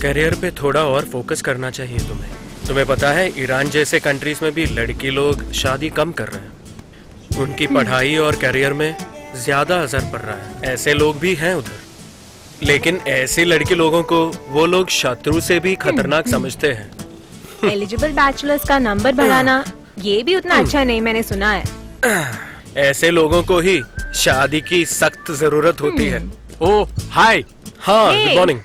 Career पे थोड़ा और फोकस करना चाहिए तुम्हें। तुम्हें पता है ईरान जैसे कंट्रीज में भी लड़की लोग शादी कम कर रहे हैं। उनकी पढ़ाई और करियर में ज्यादा असर पड़ रहा है। ऐसे लोग भी हैं उधर, लेकिन ऐसे लड़के लोगों को वो लोग शत्रु से भी खतरनाक समझते हैं। एलिजिबल बैचलर्स का नंबर बढ़ाना ये भी उतना अच्छा नहीं, मैंने सुना है। ऐसे लोगों को ही शादी की सख्त जरूरत होती है। ओ हाय। हाँ, Hey. Good morning.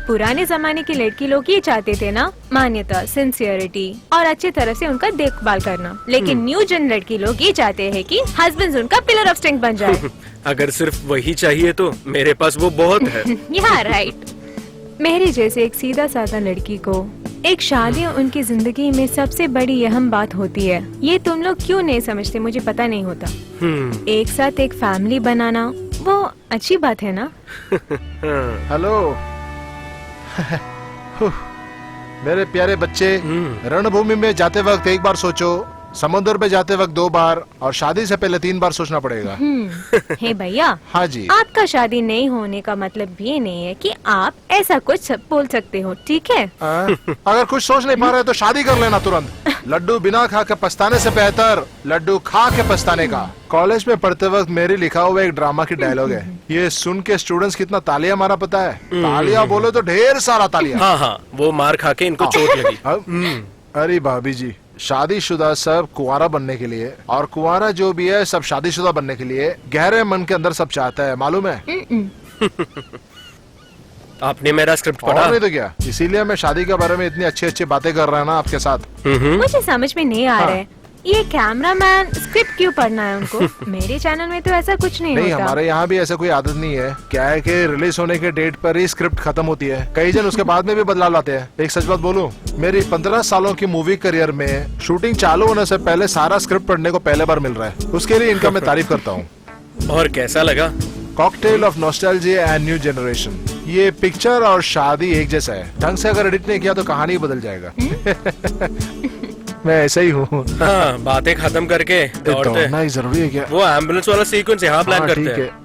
पुराने जमाने की लड़की लोग ये चाहते थे ना, मान्यता, सिंसियरिटी और अच्छी तरह से उनका देखभाल करना। लेकिन न्यू जन लड़की लोग ये चाहते हैं कि हस्बैंड उनका पिलर ऑफ स्ट्रेंथ बन जाए। अगर सिर्फ वही चाहिए तो मेरे पास वो बहुत है। यहाँ राइट। मेरे जैसे एक सीधा साधा लड़की को एक शादी उनकी जिंदगी में सबसे बड़ी अहम बात होती है। ये तुम लोग क्यों नहीं समझते, मुझे पता नहीं होता। एक साथ एक फैमिली बनाना वो अच्छी बात है ना। हेलो। मेरे प्यारे बच्चे, रणभूमि में जाते वक्त एक बार सोचो, समुद्र पे जाते वक्त 2 बार और शादी से पहले 3 बार सोचना पड़ेगा। हे भैया, हाँ जी। आपका शादी नहीं होने का मतलब ये नहीं है कि आप ऐसा कुछ बोल सकते हो, ठीक है? अगर कुछ सोच नहीं पा रहे तो शादी कर लेना तुरंत। लड्डू बिना खा के पछताने से बेहतर लड्डू खा के पछताने का। कॉलेज में पढ़ते वक्त मेरी लिखा हुआ एक ड्रामा की डायलॉग है। ये सुन के स्टूडेंट्स कितना तालियां मारा पता है? तालियां बोलो तो ढेर सारा तालियां। हाँ हाँ, वो मार खा के इनको चोट लगी। अरे भाभी जी, शादीशुदा सब कुंवारा बनने के लिए और कुंवारा जो भी है सब शादीशुदा बनने के लिए गहरे मन के अंदर सब चाहता है, मालूम है? आपने मेरा स्क्रिप्ट और पढ़ा? नहीं तो क्या, इसीलिए मैं शादी के बारे में इतनी अच्छी अच्छी बातें कर रहा है ना आपके साथ। मुझे समझ में नहीं आ रहा है, ये कैमरामैन स्क्रिप्ट क्यों पढ़ना है उनको? मेरे चैनल में तो ऐसा कुछ नहीं नहीं, होता। हमारे यहाँ भी ऐसा कोई आदत नहीं है। क्या है कि रिलीज होने के डेट पर ही स्क्रिप्ट खत्म होती है। कई जन उसके बाद में भी बदलाव लाते हैं। एक सच बात बोलूं, मेरी 15 सालों की मूवी करियर में शूटिंग चालू होने से पहले सारा स्क्रिप्ट पढ़ने को पहले बार मिल रहा है। उसके लिए इनका मैं तारीफ करता हूँ। और कैसा लगा? Cocktail of nostalgia and new generation. ये पिक्चर और शादी एक जैसा है। ढंग से अगर एडिट नहीं किया तो कहानी बदल जाएगा। मैं ऐसा ही हूँ। हाँ, बातें खत्म करके दौड़ते दौड़ना ही जरूरी है क्या? वो एम्बुलेंस वाला सीक्वेंस यहाँ प्लान करते ठीक हैं। है।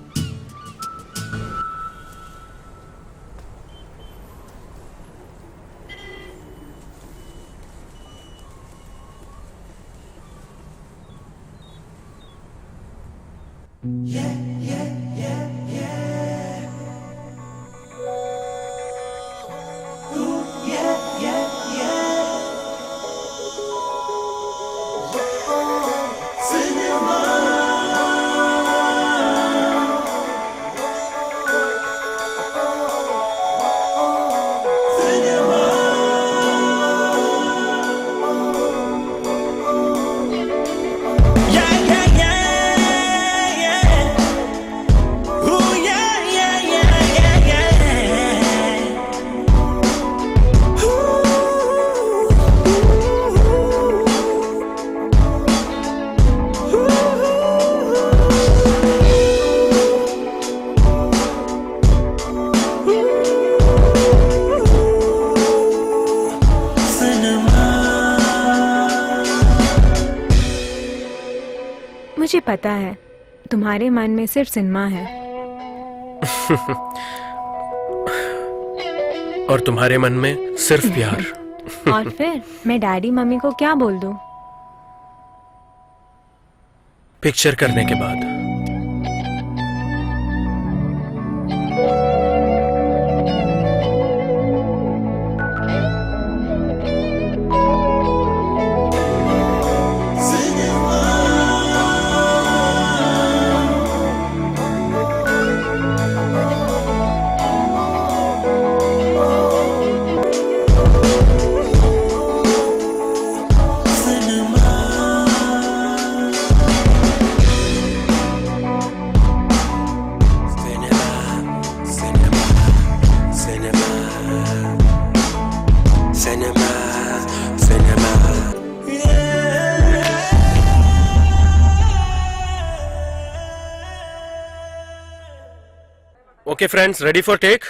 मुझे पता है तुम्हारे मन में सिर्फ सिनेमा है। और तुम्हारे मन में सिर्फ प्यार। और फिर मैं डैडी मम्मी को क्या बोल दूं? पिक्चर करने के बाद। Okay, friends, ready for take?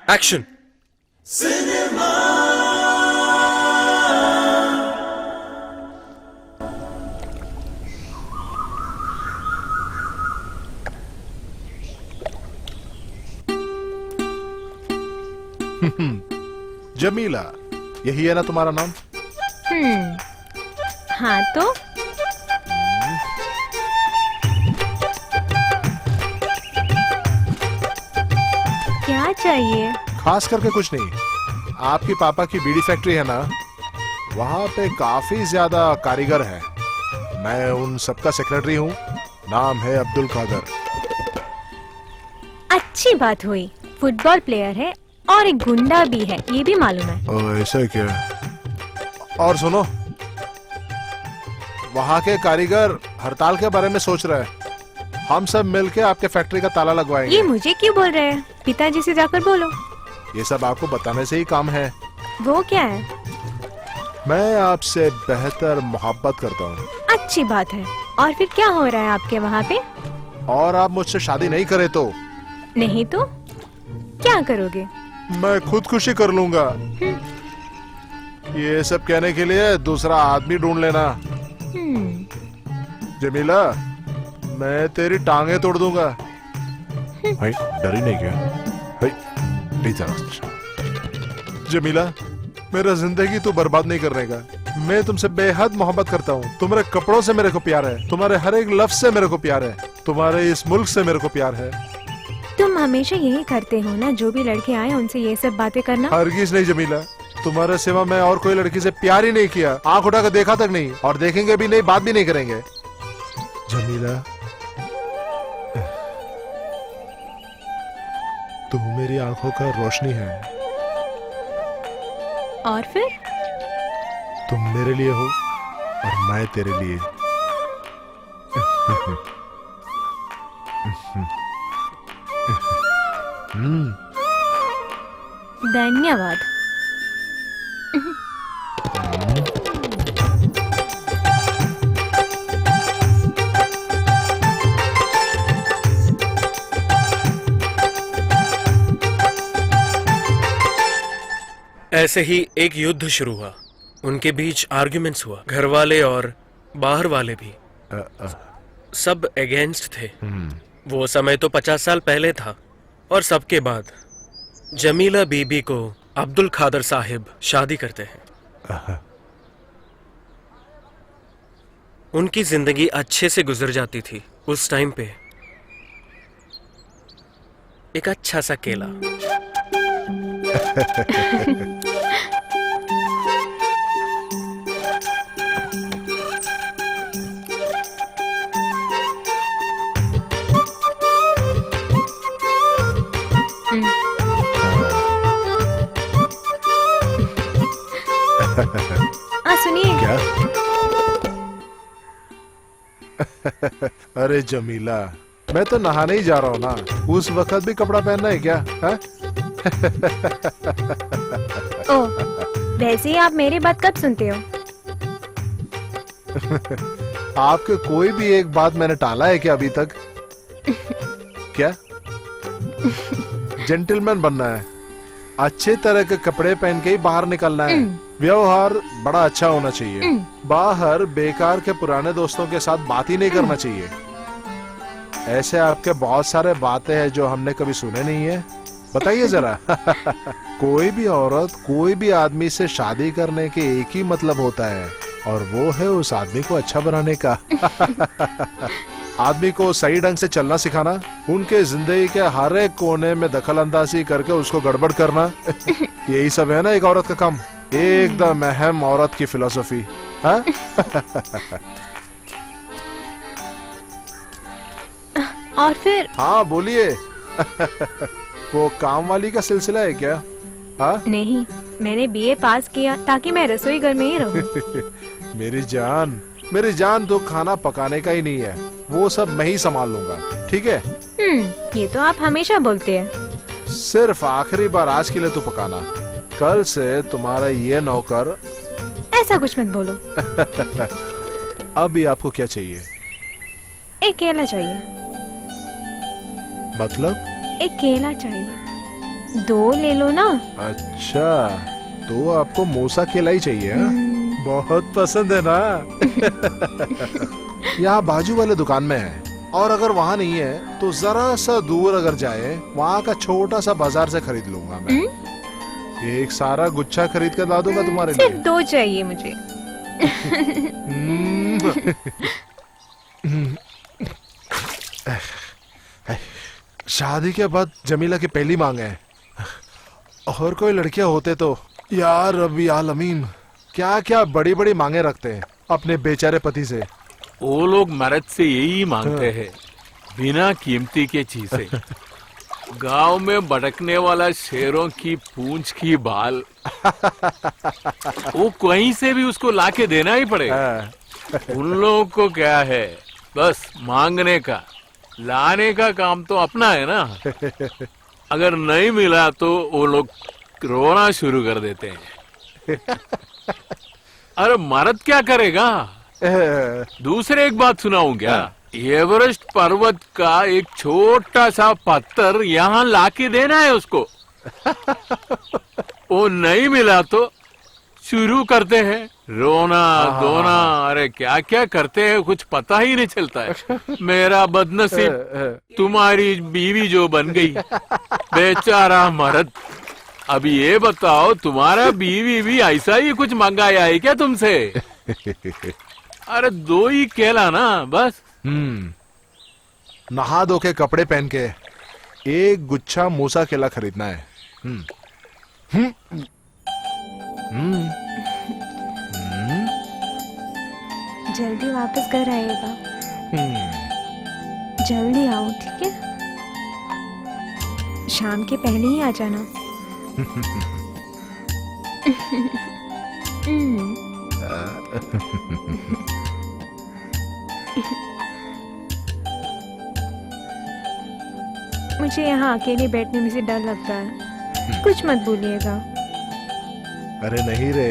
Action! Jamila, यही है ना तुम्हारा नाम? हाँ तो क्या चाहिए? खास करके कुछ नहीं। आपके पापा की बीड़ी फैक्ट्री है ना, वहाँ पे काफी ज्यादा कारीगर है। मैं उन सबका सेक्रेटरी हूँ। नाम है अब्दुल कादर। अच्छी बात हुई। फुटबॉल प्लेयर है और एक गुंडा भी है, ये भी मालूम है। ओ, ऐसा क्या? और सुनो, वहाँ के कारीगर हड़ताल के बारे में सोच रहे हैं। हम सब मिलके आपके फैक्ट्री का ताला लगवाएंगे। ये मुझे क्यों बोल रहे हैं? पिताजी से जाकर बोलो। ये सब आपको बताने से ही काम है। वो क्या है? मैं आपसे बेहतर मोहब्बत करता हूँ। अच्छी बात है। और फिर क्या हो रहा है आपके वहाँ पे? और आप मुझसे शादी नहीं करे तो नहीं तो क्या करोगे? मैं खुदकुशी कर लूंगा। ये सब कहने के लिए दूसरा आदमी ढूंढ लेना। जमीला, मैं तेरी टांगे तोड़ दूंगा। भाई डरी नहीं क्या? भाई इधर। जमीला, मेरा जिंदगी तू बर्बाद नहीं करने का। मैं तुमसे बेहद मोहब्बत करता हूँ। तुम्हारे कपड़ों से मेरे को प्यार है, तुम्हारे हर एक लफ्ज से मेरे को प्यार है, तुम्हारे इस मुल्क से मेरे को प्यार है। तुम हमेशा यही करते हो ना, जो भी लड़के आए उनसे ये सब बातें करना। हरगिज नहीं जमीला, तुम्हारे सिवा मैं और कोई लड़की से प्यार ही नहीं किया। आंख उठा कर देखा तक नहीं, और देखेंगे भी नहीं, बात भी नहीं करेंगे। जमीला, तू मेरी आंखों का रोशनी है। और फिर? तुम मेरे लिए हो और मैं तेरे लिए। धन्यवाद। ऐसे ही एक युद्ध शुरू हुआ। उनके बीच आर्ग्यूमेंट्स हुआ। घर वाले और बाहर वाले भी सब अगेंस्ट थे। वो समय तो 50 साल पहले था। और सबके बाद जमीला बीबी को अब्दुल खादर साहिब शादी करते हैं। उनकी जिंदगी अच्छे से गुजर जाती थी। उस टाइम पे एक अच्छा सा केला। सुनिए। क्या? अरे जमीला, मैं तो नहाने ही जा रहा हूँ ना, उस वक्त भी कपड़ा पहनना है क्या? हा? ओ, वैसे ही आप मेरी बात कब सुनते हो? आपके कोई भी एक बात मैंने टाला है क्या अभी तक? क्या? जेंटलमैन बनना है, अच्छे तरह के कपड़े पहन के ही बाहर निकलना है, व्यवहार बड़ा अच्छा होना चाहिए, बाहर बेकार के पुराने दोस्तों के साथ बात ही नहीं करना चाहिए। ऐसे आपके बहुत सारे बातें हैं जो हमने कभी सुने नहीं है। बताइए जरा। कोई भी औरत कोई भी आदमी से शादी करने के एक ही मतलब होता है, और वो है उस आदमी को अच्छा बनाने का। आदमी को सही ढंग से चलना सिखाना, उनके जिंदगी के हर एक कोने में दखल अंदाजी करके उसको गड़बड़ करना, यही सब है ना एक औरत का काम। एकदम अहम औरत की फिलॉसफी। हाँ? और फिर? हाँ बोलिए। वो काम वाली का सिलसिला है क्या? हाँ? नहीं, मैंने बीए पास किया ताकि मैं रसोई घर में ही रहूं। मेरी जान तो खाना पकाने का ही नहीं है, वो सब मैं ही संभाल लूंगा, ठीक है? ये तो आप हमेशा बोलते हैं। सिर्फ आखिरी बार आज के लिए तो पकाना, कल से तुम्हारा ये नौकर। ऐसा कुछ मत बोलो। अभी आपको क्या चाहिए? एक केला चाहिए। मतलब? एक केला चाहिए, 2 ले लो ना। अच्छा, तो आपको मूसा केला ही चाहिए? बहुत पसंद है ना? यहाँ बाजू वाले दुकान में है, और अगर वहाँ नहीं है तो जरा सा दूर अगर जाए, वहाँ का छोटा सा बाजार से खरीद लूंगा मैं। एक सारा गुच्छा खरीद कर ला दूंगा तुम्हारे सिर्फ लिए। 2 चाहिए मुझे। शादी के बाद जमीला की पहली मांग है। और कोई लड़कियां होते तो यार रब्बी आलमीन, क्या क्या बड़ी बड़ी मांगे रखते हैं अपने बेचारे पति से। वो लोग मर्द से यही मांगते हैं, बिना कीमती के चीजें। गांव में भटकने वाला शेरों की पूंछ की बाल, वो कहीं से भी उसको लाके देना ही पड़ेगा। उन लोगों को क्या है, बस मांगने का, लाने का काम तो अपना है ना। अगर नहीं मिला तो वो लोग रोना शुरू कर देते हैं। अरे मर्द क्या करेगा? दूसरे एक बात सुनाऊं क्या? एवरेस्ट पर्वत का एक छोटा सा पत्थर यहाँ लाके देना है उसको। वो नहीं मिला तो शुरू करते हैं रोना धोना। अरे क्या क्या करते हैं कुछ पता ही नहीं चलता है। मेरा बदनसीब तुम्हारी बीवी जो बन गई, बेचारा मर्द। अभी ये बताओ, तुम्हारा बीवी भी ऐसा ही कुछ मंगाया है क्या तुमसे? अरे 2 ही केला ना बस। नहा धो के कपड़े पहन के एक गुच्छा मूसा केला खरीदना है। जल्दी वापस घर आइएगा। जल्दी आओ, ठीक है? शाम के पहले ही आ जाना। मुझे यहाँ अकेले बैठने में से डर लगता है, कुछ मत बोलिएगा। अरे नहीं रे।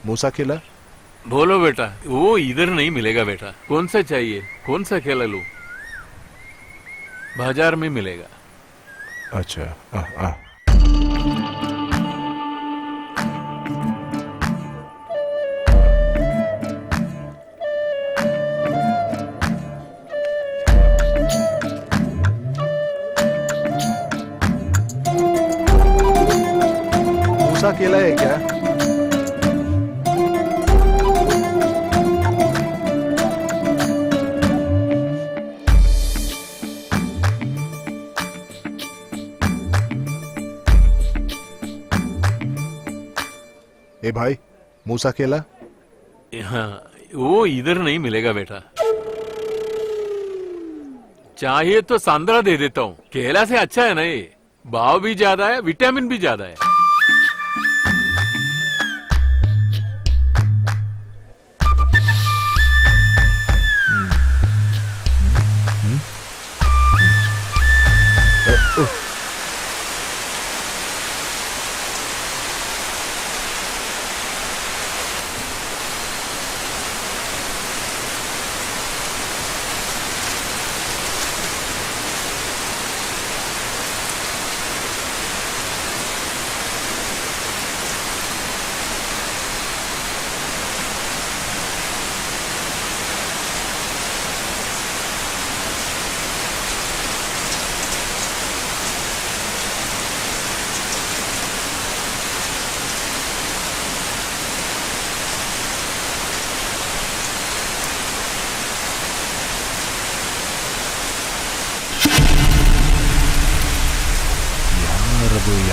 मूसा केला? बोलो बेटा, वो इधर नहीं मिलेगा बेटा। कौन सा चाहिए, कौन सा केला लूं? बाजार में मिलेगा। अच्छा। मूसा केला है क्या? ए भाई, मूसा केला? हाँ, वो इधर नहीं मिलेगा बेटा। चाहिए तो संतरा दे देता हूँ, केला से अच्छा है ना ये। भाव भी ज्यादा है, विटामिन भी ज्यादा है।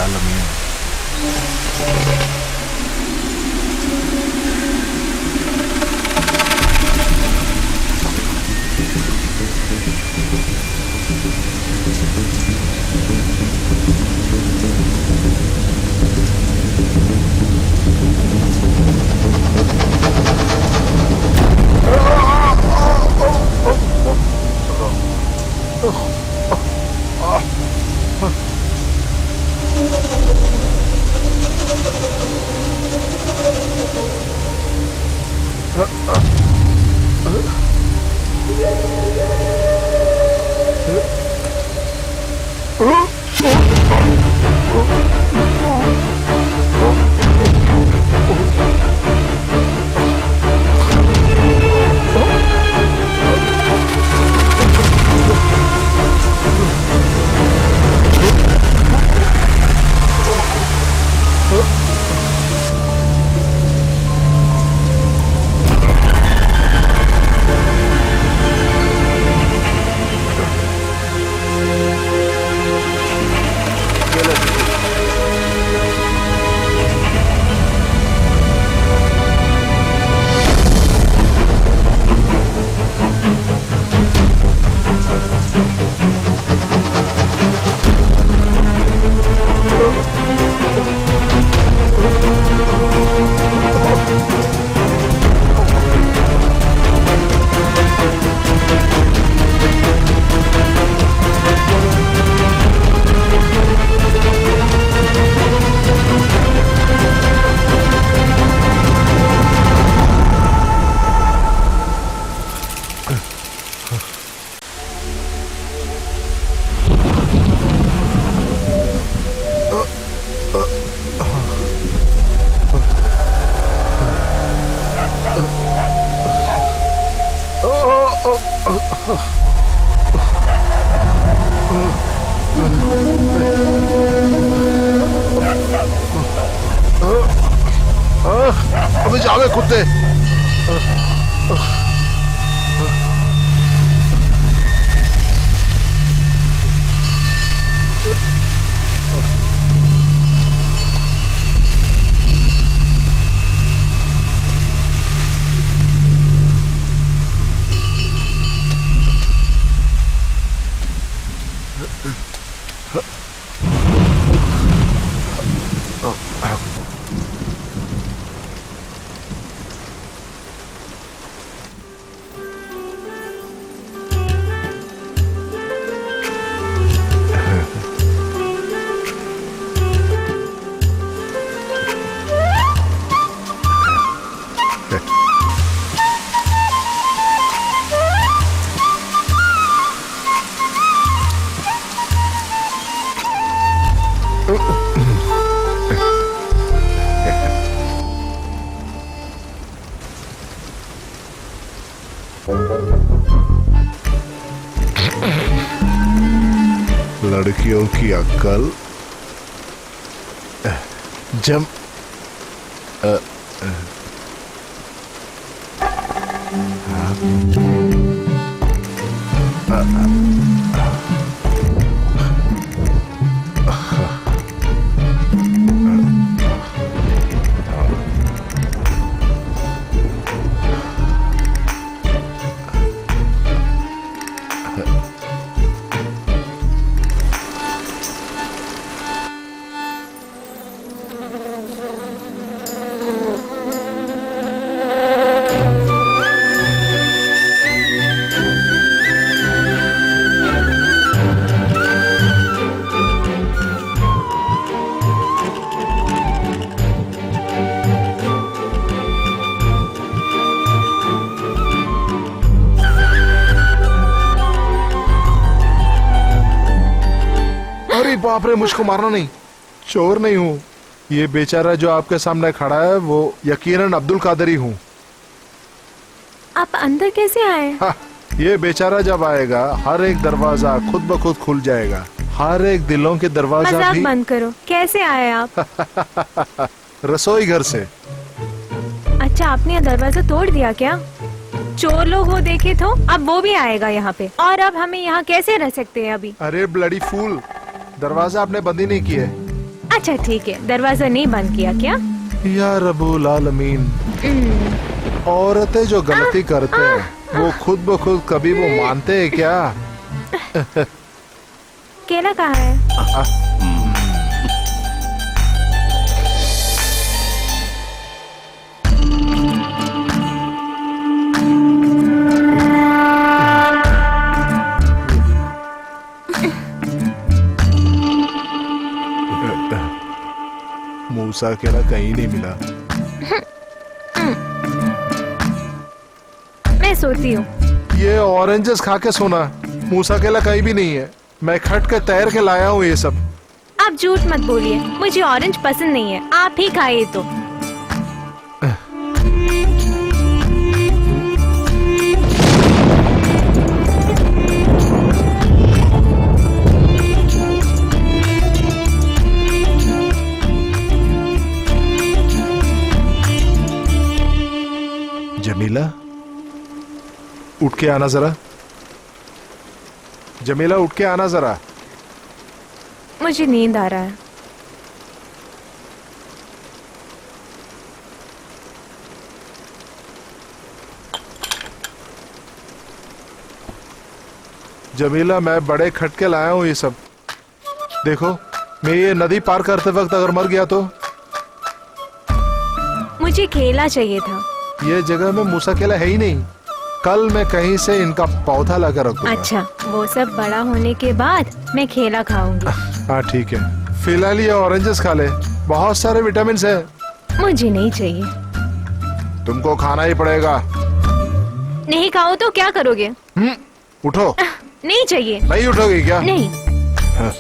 आलमीन। अबे जावे कुत्ते। लड़कियों की अक्ल जब बाप रे, मुझको मारना नहीं, चोर नहीं हूँ। ये बेचारा जो आपके सामने खड़ा है वो यकीनन अब्दुल कादरी हूँ। आप अंदर कैसे आए? ये बेचारा जब आएगा हर एक दरवाजा खुद ब खुद खुल जाएगा, हर एक दिलों के दरवाजा मजाक भी। बंद करो, कैसे आए आप? रसोई घर से। अच्छा, आपने दरवाजा तोड़ दिया क्या? चोर लोग वो देखे तो अब वो भी आएगा यहाँ पे, और अब हमें यहाँ कैसे रह सकते हैं अभी? अरे ब्लडी फूल, दरवाजा आपने बंद ही नहीं किया, अच्छा ठीक है, दरवाजा नहीं बंद किया क्या? या रब्बुल आलमीन, औरतें जो गलती करते हैं वो खुद ब खुद कभी वो मानते हैं क्या? केला कहाँ है? मूसा केला कहीं नहीं मिला। मैं सोती हूँ। ये ऑरेंजेस खा के सोना, मूसा केला कहीं भी नहीं है। मैं खट के तैर के लाया हूँ ये सब। आप झूठ मत बोलिए, मुझे ऑरेंज पसंद नहीं है, आप ही खाइए तो। जमीला, उठ के आना जरा। जमीला, उठ के आना जरा। मुझे नींद आ रहा है। जमीला, मैं बड़े खटके लाया हूँ ये सब। देखो, मैं ये नदी पार करते वक्त अगर मर गया तो? मुझे केला चाहिए था। ये जगह में मूसा केला है ही नहीं। कल मैं कहीं से इनका पौधा लाकर रखूंगा। अच्छा, वो सब बड़ा होने के बाद मैं केला खाऊंगी। हाँ ठीक है, फिलहाल ये ऑरेंजेस खा ले, बहुत सारे विटामिन है। मुझे नहीं चाहिए। तुमको खाना ही पड़ेगा। नहीं खाओ तो क्या करोगे? उठो। नहीं चाहिए। नहीं उठोगी क्या? नहीं। हाँ।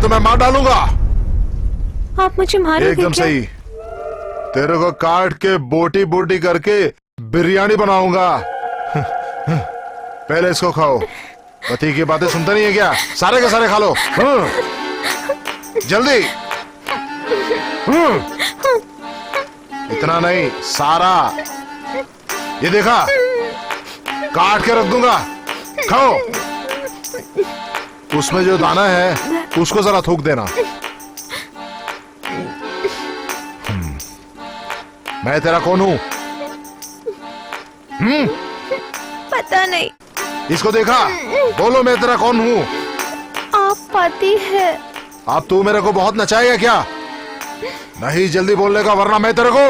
तुम्हें मार डालूंगा। आप मुझे मारोगे एकदम क्या? सही। तेरे को काट के बोटी बोटी करके बिरयानी बनाऊंगा। पहले इसको खाओ। पति की बातें सुनता नहीं है क्या? सारे के सारे खा लो। जल्दी। इतना नहीं, सारा। ये देखा, काट के रख दूंगा। खाओ। उसमें जो दाना है उसको जरा थूक देना। मैं तेरा कौन हूं? पता नहीं। इसको देखा? बोलो, मैं तेरा कौन हूं? आप पति है। अब तू मेरे को बहुत नचाएगा क्या? नहीं, जल्दी बोलने का, वरना मैं तेरे को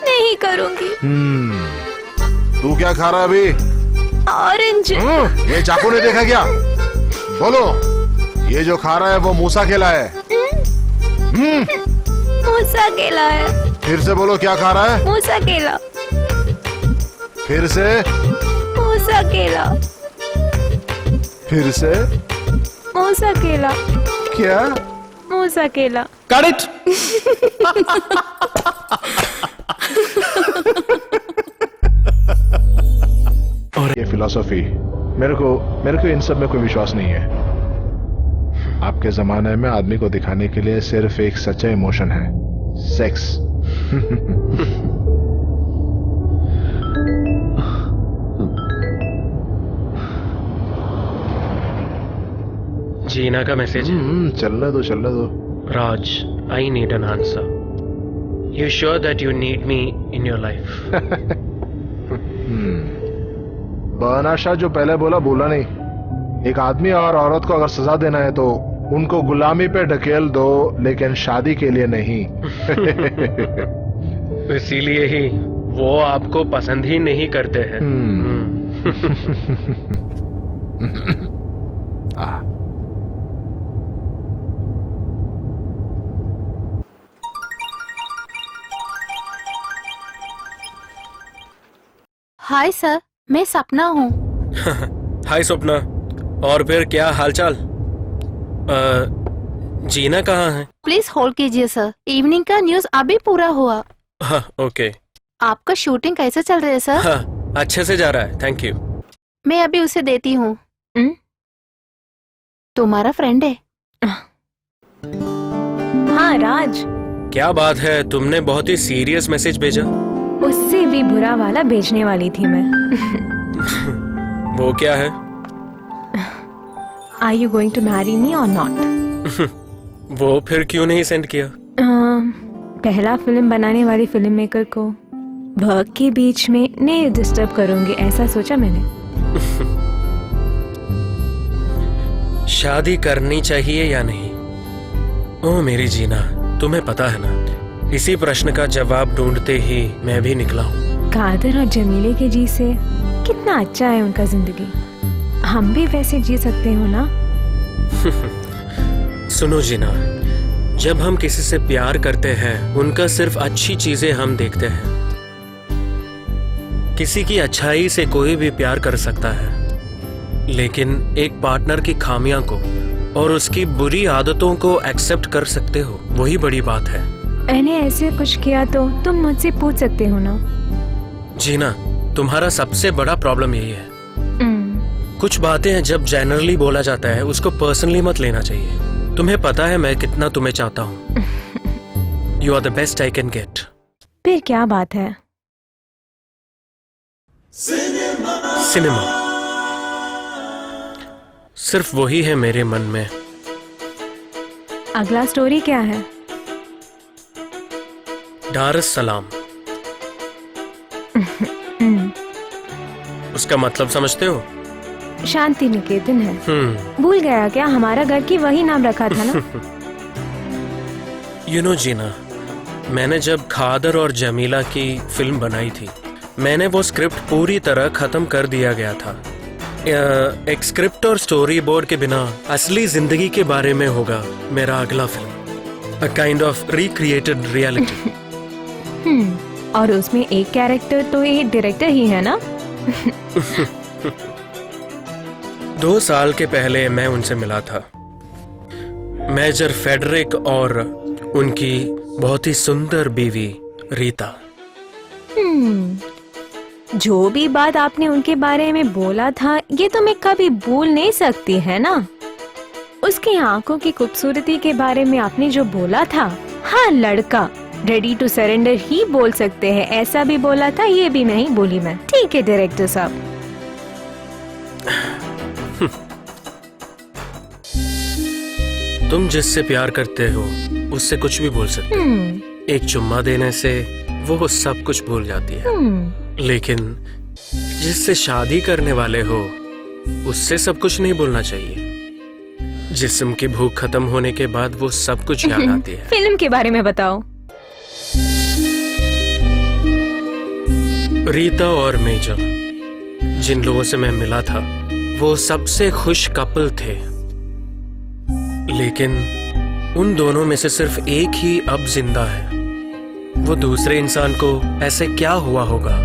नहीं करूंगी। तू क्या खा रहा है अभी? ऑरेंज। ये चाकू ने देखा क्या? बोलो, ये जो खा रहा है वो मूसा केला है। मूसा केला है। फिर से बोलो, क्या खा रहा है? मूसा केला। फिर से। मूसा केला। फिर से। मूसा केला। क्या? मूसा केला। Got it? और ये फिलॉसफी, मेरे को इन सब में कोई विश्वास नहीं है। आपके जमाने में आदमी को दिखाने के लिए सिर्फ एक सच्चा इमोशन है, सेक्स। जीना का मैसेज है। चलने दो। Raj, I need an answer. You sure that you need me in your life? बादशाह जो पहले बोला नहीं। एक आदमी और औरत को अगर सजा देना है तो उनको गुलामी पे ढकेल दो, लेकिन शादी के लिए नहीं। इसीलिए ही वो आपको पसंद ही नहीं करते हैं। हाय सर, मैं सपना हूँ। हाय स्वप्ना, और फिर क्या हालचाल? जीना कहाँ है? प्लीज होल्ड कीजिए सर, इवनिंग का न्यूज अभी पूरा हुआ। हाँ, ओके। आपका शूटिंग कैसे चल रहा है सर? हाँ, अच्छे से जा रहा है, थैंक यू। मैं अभी उसे देती हूँ। तुम्हारा फ्रेंड है? हाँ राज, क्या बात है, तुमने बहुत ही सीरियस मैसेज भेजा। उससे भी बुरा वाला भेजने वाली थी मैं। वो क्या है? Are you going to marry me or not? वो फिर क्यों नहीं सेंड किया? पहला फिल्म बनाने वाली फिल्म मेकर को वर्क के बीच में नहीं डिस्टर्ब करूंगी, ऐसा सोचा मैंने। शादी करनी चाहिए या नहीं? ओ मेरी जीना, तुम्हें पता है ना, इसी प्रश्न का जवाब ढूंढते ही मैं भी निकला हूँ। कादर और जमीले के जी से कितना अच्छा है उनका जिंदगी, हम भी वैसे जी सकते हो ना? सुनो जीना, जब हम किसी से प्यार करते हैं उनका सिर्फ अच्छी चीजें हम देखते हैं। किसी की अच्छाई से कोई भी प्यार कर सकता है, लेकिन एक पार्टनर की खामियां को और उसकी बुरी आदतों को एक्सेप्ट कर सकते हो, वही बड़ी बात है। मैंने ऐसे कुछ किया तो तुम मुझसे पूछ सकते हो ना? जीना, तुम्हारा सबसे बड़ा प्रॉब्लम यही है, कुछ बातें हैं जब जनरली बोला जाता है उसको पर्सनली मत लेना चाहिए। तुम्हें पता है मैं कितना तुम्हें चाहता हूँ। You are the best I can get. फिर क्या बात है? सिनेमा सिर्फ वही है मेरे मन में। अगला स्टोरी क्या है? दार एस सलाम। उसका मतलब समझते हो? शांति निकेतन है। भूल गया क्या, हमारा घर की वही नाम रखा था ना? यू नो जीना, मैंने जब खादर और जमीला की फिल्म बनाई थी, मैंने वो स्क्रिप्ट पूरी तरह खत्म कर दिया गया था। एक स्क्रिप्ट और स्टोरी बोर्ड के बिना असली जिंदगी के बारे में होगा मेरा अगला film, a kind of recreated reality. और उसमें एक कैरेक्टर तो ये डायरेक्टर ही है ना? 2 साल के पहले मैं उनसे मिला था, मेजर फेडरिक और उनकी बहुत ही सुंदर बीवी रीता। जो भी बात आपने उनके बारे में बोला था ये तो मैं कभी भूल नहीं सकती, है ना? उसकी आंखों की खूबसूरती के बारे में आपने जो बोला था, हाँ लड़का रेडी टू सरेंडर ही बोल सकते हैं, ऐसा भी बोला था, ये भी नहीं बोली मैं। ठीक है डायरेक्टर साहब। तुम जिससे प्यार करते हो उससे कुछ भी बोल सकते हो। एक चुम्मा देने से वो सब कुछ भूल जाती है, लेकिन जिससे शादी करने वाले हो उससे सब कुछ नहीं बोलना चाहिए। जिस्म की भूख खत्म होने के बाद वो सब कुछ याद आती है। फिल्म के बारे में बताओ। रीता और मेजर, जिन लोगों से मैं मिला था, वो सबसे खुश कपल थे, लेकिन उन दोनों में से सिर्फ एक ही अब जिंदा है। वो दूसरे इंसान को ऐसे क्या हुआ होगा?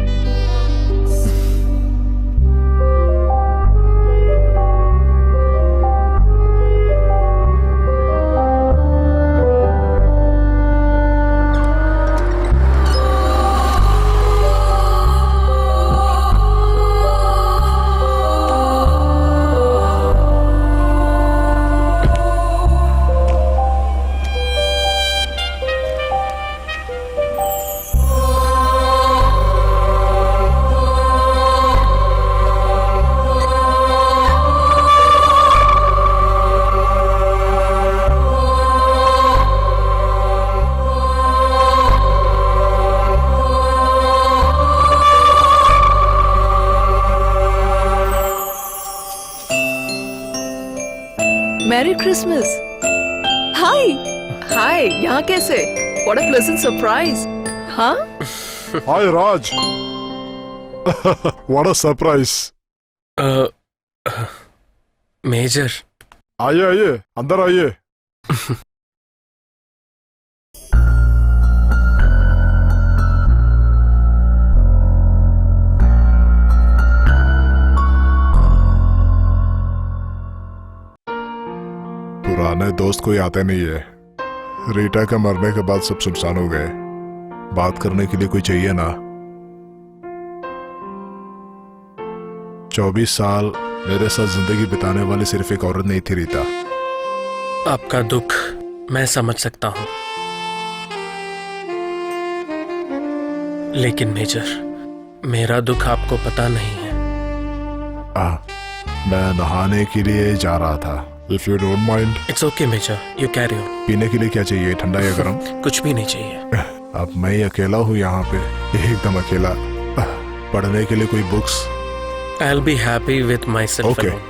Merry Christmas. हाय हाय, यहाँ कैसे? What a pleasant surprise. हाँ Hi, Raj. What a surprise. Major, आइए आइए अंदर आइए. पुराने दोस्त कोई आते नहीं है. रीटा के मरने के बाद सब सुनसान हो गए. बात करने के लिए कोई चाहिए ना. 24 साल मेरे साथ जिंदगी बिताने वाली सिर्फ एक औरत नहीं थी रीता. आपका दुख मैं समझ सकता हूं, लेकिन मेजर, मेरा दुख आपको पता नहीं है. मैं नहाने के लिए जा रहा था. If you don't mind. It's okay major, you carry on. पीने के लिए क्या चाहिए, ठंडा या गर्म? कुछ भी नहीं चाहिए. अब मैं ही अकेला हूँ यहाँ पे, एकदम अकेला. पढ़ने के लिए कोई books? I'll be happy with myself Okay. alone.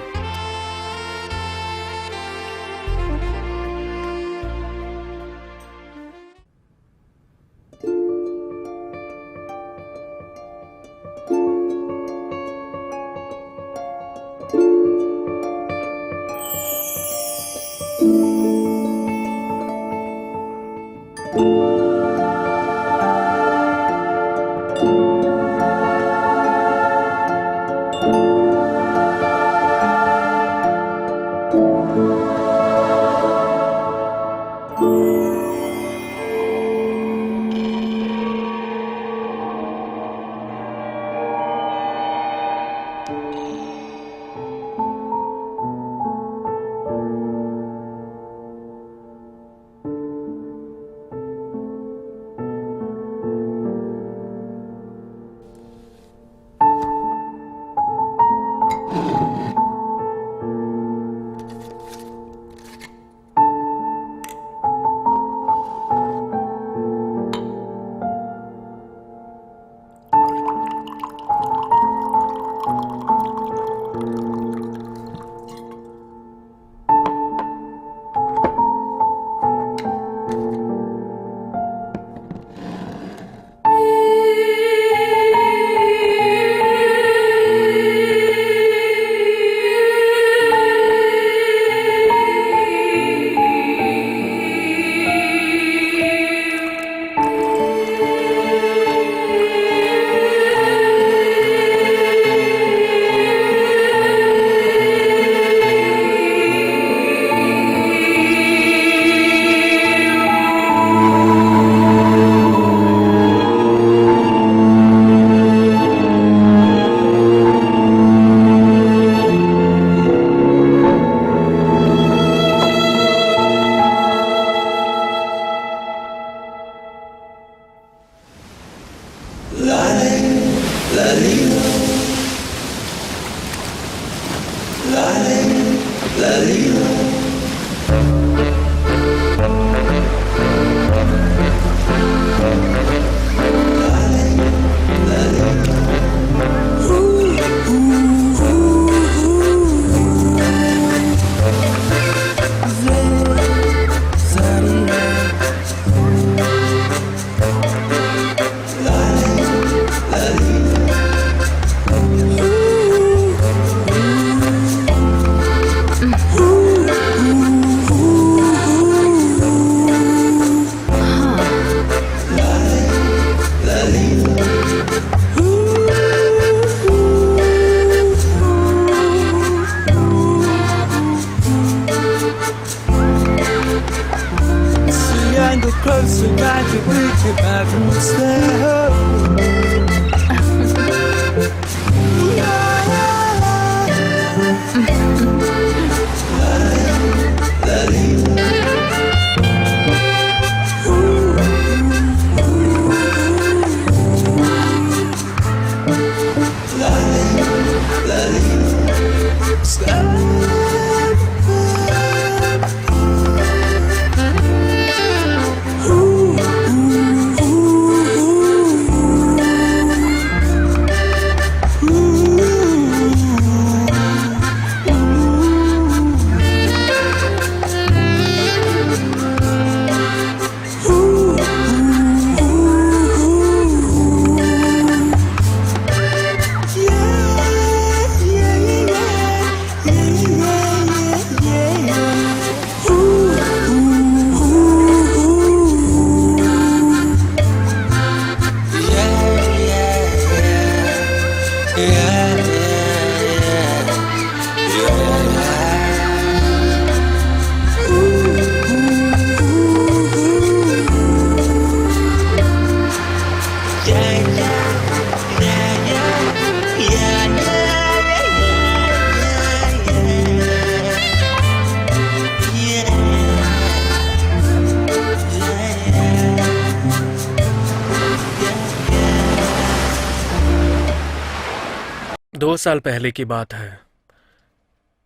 दो साल पहले की बात है।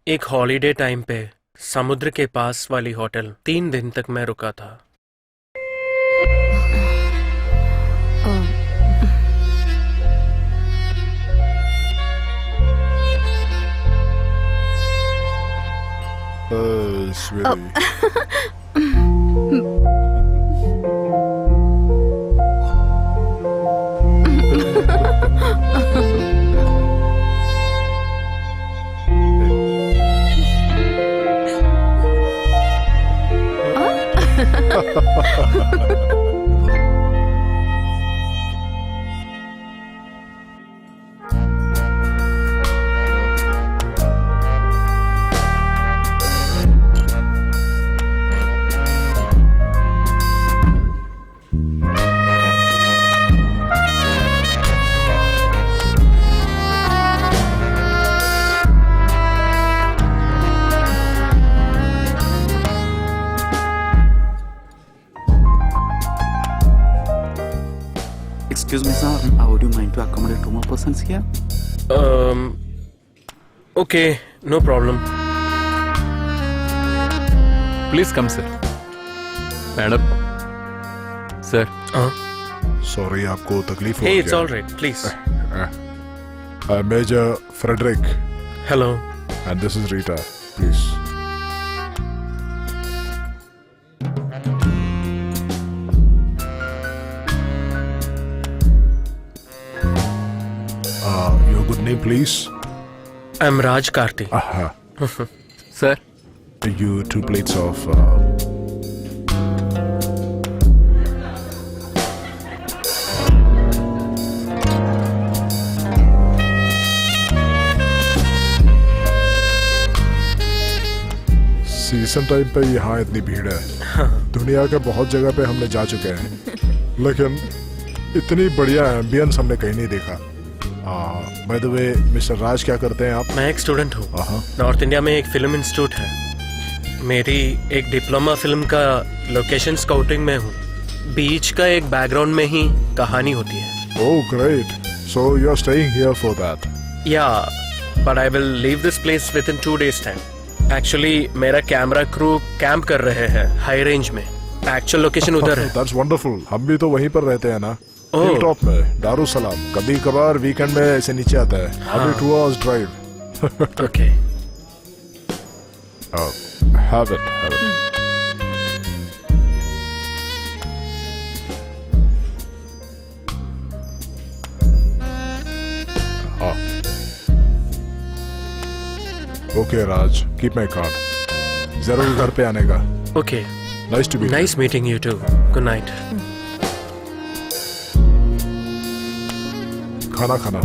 एक हॉलीडे टाइम पे समुद्र के पास वाली होटल 3 दिन तक मैं रुका था। sweetie. Excuse me, sir. Would you mind to accommodate 2 more persons here? Okay, no problem. Please come sir. Madam sir. Sorry, आपको तकलीफ हो Hey, गया। it's all right. Please. Major Frederick, Hello. and this is Rita. Please. Your good name, please. I'm Raj Karti. Aha. Sir You 2 plates of. Season time पे यहाँ इतनी भीड़ है। दुनिया के बहुत जगह पे हमने जा चुके हैं, लेकिन इतनी बढ़िया एम्बियंस हमने कहीं नहीं देखा। बाय द वे, मिस्टर राज क्या करते हैं आप? मैं एक स्टूडेंट हूँ। नॉर्थ इंडिया में एक फिल्म इंस्टीट्यूट है। मेरी एक डिप्लोमा फिल्म का लोकेशन स्काउटिंग में हूँ। बीच का एक बैकग्राउंड में ही कहानी होती है। Oh great, so you are staying here for that? Yeah, but I will leave this place within 2 days time. Actually मेरा कैमरा क्रू कैंप कर रहे हैं हाई रेंज में। एक्चुअल लोकेशन उधर है। That's wonderful. हम भी तो वहीं पर रहते हैं ना, ओह। हिल टॉप में, दारुसलाम। कभी कभार वीकेंड में ऐसे नीचे आता है। अभी 2 hours drive. Okay. Have it, have it. Okay, Raj, keep my card. जरूर घर पे आने का। Okay. Nice to meet you. Nice meeting you too. Good night. खाना खाना।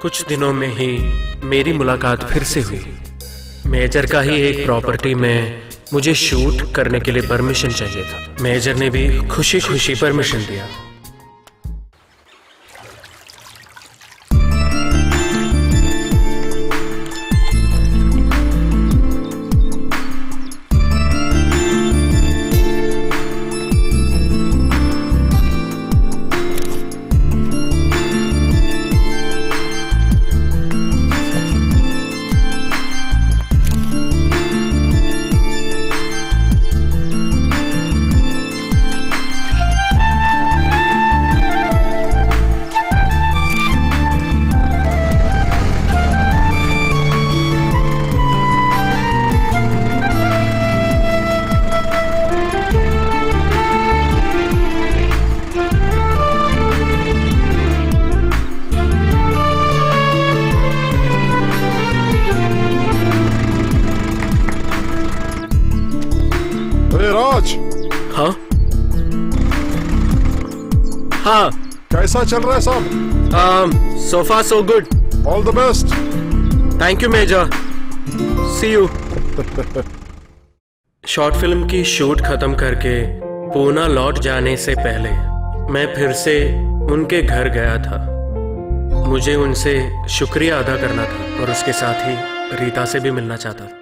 कुछ दिनों में ही मेरी मुलाकात फिर से हुई। मेजर का ही एक प्रॉपर्टी में मुझे शूट करने के लिए परमिशन चाहिए था। मेजर ने भी खुशी खुशी परमिशन दिया। हाँ कैसा चल रहा है सब? so far so good. All the best. Thank you major, see you. Short film की शूट खत्म करके पूना लौट जाने से पहले मैं फिर से उनके घर गया था। मुझे उनसे शुक्रिया अदा करना था और उसके साथ ही रीता से भी मिलना चाहता था।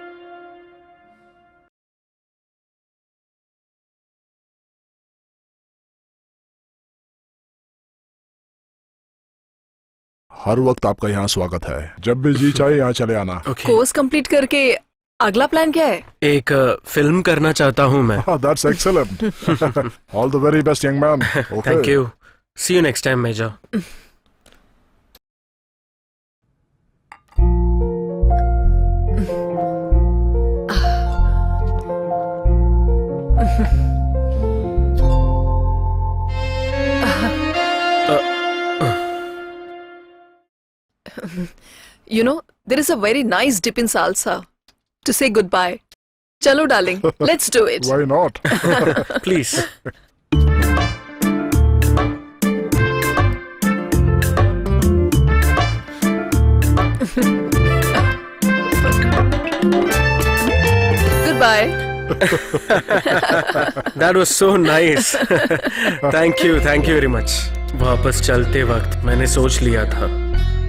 हर वक्त आपका यहाँ स्वागत है, जब भी जी चाहे यहाँ चले आना। Okay. कोर्स कंप्लीट करके अगला प्लान क्या है? एक फिल्म करना चाहता हूँ मैं। That's excellent. All the very best young man. Thank you, see you next time major. You know, there is a very nice dip in salsa to say goodbye. Chalo, darling, let's do it. Why not? Please. Goodbye. That was so nice. Thank you very much. वापस चलते वक्त मैंने सोच लिया था,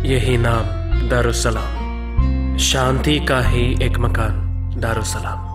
यही नाम दारुसलाम, शांति का ही एक मकान दारुसलाम।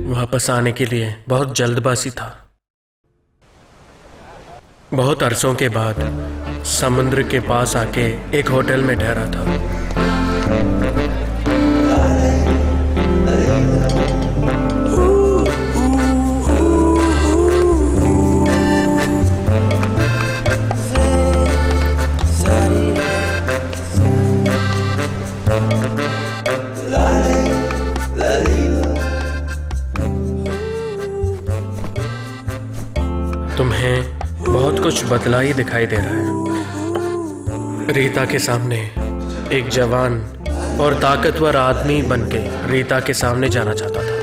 वापस आने के लिए बहुत जल्दबाजी था। बहुत अरसों के बाद समुद्र के पास आके एक होटल में ठहरा था। तुम्हें बहुत कुछ बदला ही दिखाई दे रहा है। रीता के सामने एक जवान और ताकतवर आदमी बनके रीता के सामने जाना चाहता था।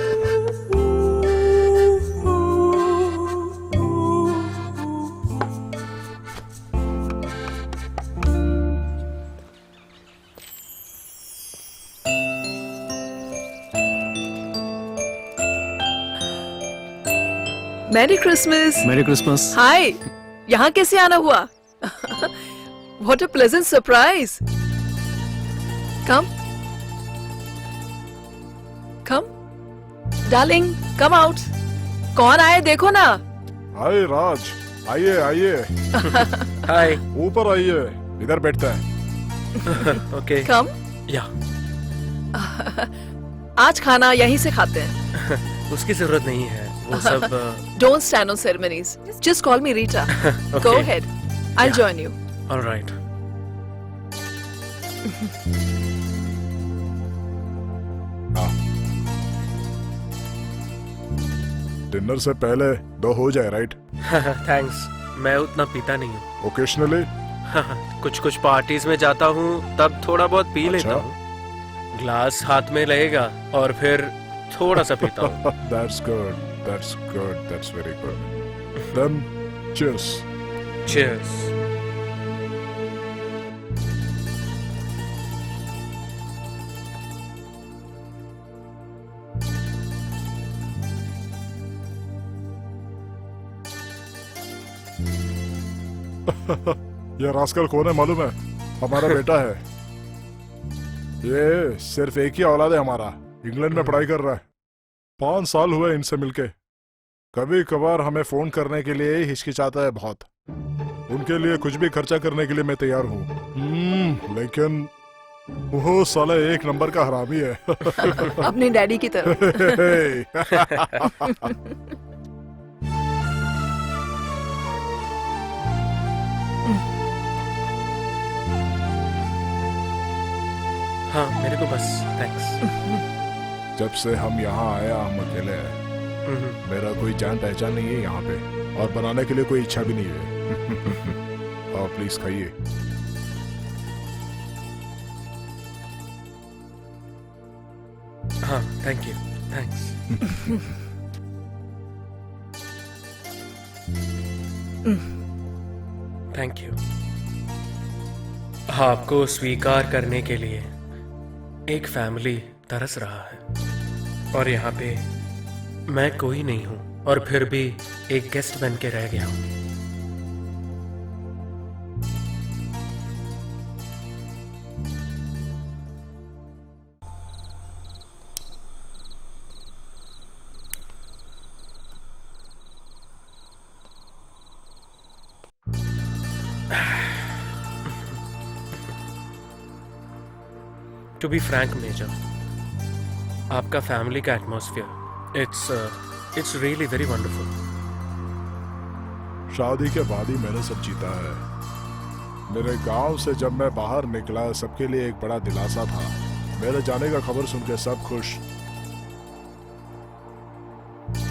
Merry Christmas. Merry Christmas. Hi. यहाँ कैसे आना हुआ? What a pleasant surprise. Come. Come. Darling, come out. कौन आए देखो ना. हाय राज, आइए आइए। हाय। ऊपर आइए, इधर बैठते हैं। ओके। Come. या आज खाना यहीं से खाते हैं. उसकी जरूरत नहीं है, वो सब Don't stand on ceremonies. Just call me Rita. Go ahead. I'll join you. Alright. Dinner से पहले 2 हो जाए, राइट? थैंक्स, मैं उतना पीता नहीं हूँ। ओकेशनली। कुछ पार्टीज में जाता हूँ तब थोड़ा बहुत पी अच्छा? लेता हूँ। ग्लास हाथ में रहेगा और फिर थोड़ा सा पीता हूँ। That's good. That's good. That's very good. Then, cheers. Cheers. ये रास्कल कौन है मालूम है? हमारा बेटा है। ये सिर्फ एक ही औलाद है हमारा, इंग्लैंड में पढ़ाई कर रहा है। 5 साल हुए इनसे मिलके। कभी कभार हमें फोन करने के लिए ही हिचकिचाता है बहुत। उनके लिए कुछ भी खर्चा करने के लिए मैं तैयार हूँ। लेकिन वो साला एक नंबर का हरामी है। अपने डैडी की तरह। हाँ मेरे को बस थैंक्स। जब से हम यहाँ आए हम अकेले हैं। मेरा कोई जान पहचान नहीं है यहाँ पे, और बनाने के लिए कोई इच्छा भी नहीं है। आप प्लीज खाइए। हाँ thank you, thanks. Thank you. आपको स्वीकार करने के लिए एक फैमिली तरस रहा है, और यहाँ पे मैं कोई नहीं हूं, और फिर भी एक गेस्ट बन के रह गया हूं। टू बी फ्रैंक मेजर, आपका फैमिली का atmosphere it's really very wonderful. शादी के बाद ही मैंने सब जीता है। मेरे गांव से जब मैं बाहर निकला सबके लिए एक बड़ा दिलासा था। मेरे जाने का खबर सुनकर सब खुश।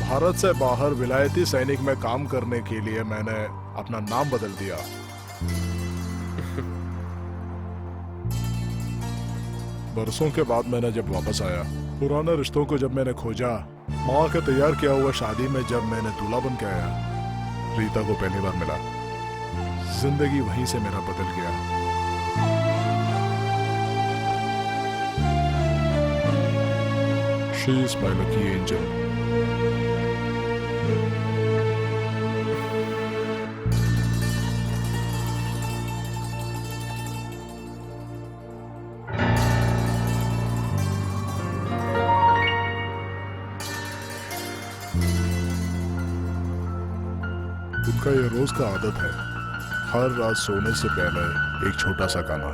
भारत से बाहर विलायती सैनिक में काम करने के लिए मैंने अपना नाम बदल दिया। बरसों के बाद मैंने जब वापस आया, पुराने रिश्तों को जब मैंने खोजा, माँ के तैयार किया हुआ शादी में जब मैंने दूल्हा बन के आया, रीता को पहली बार मिला। जिंदगी वहीं से मेरा बदल गया। She is my lucky angel. उनका ये रोज का आदत है, हर रात सोने से पहले एक छोटा सा गाना।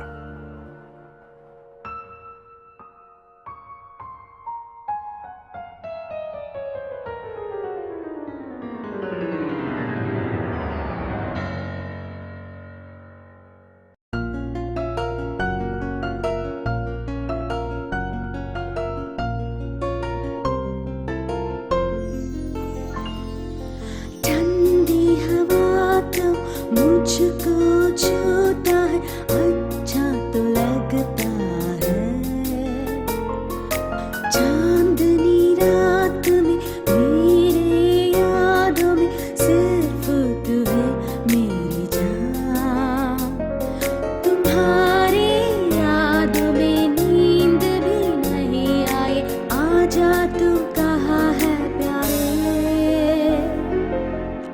मुझको छूता है अच्छा तो लगता है। चांदनी रात में मेरे यादों में सिर्फ तू है मेरी जान। तुम्हारी यादों में नींद भी नहीं आए, आजा तू कहाँ है प्यारे।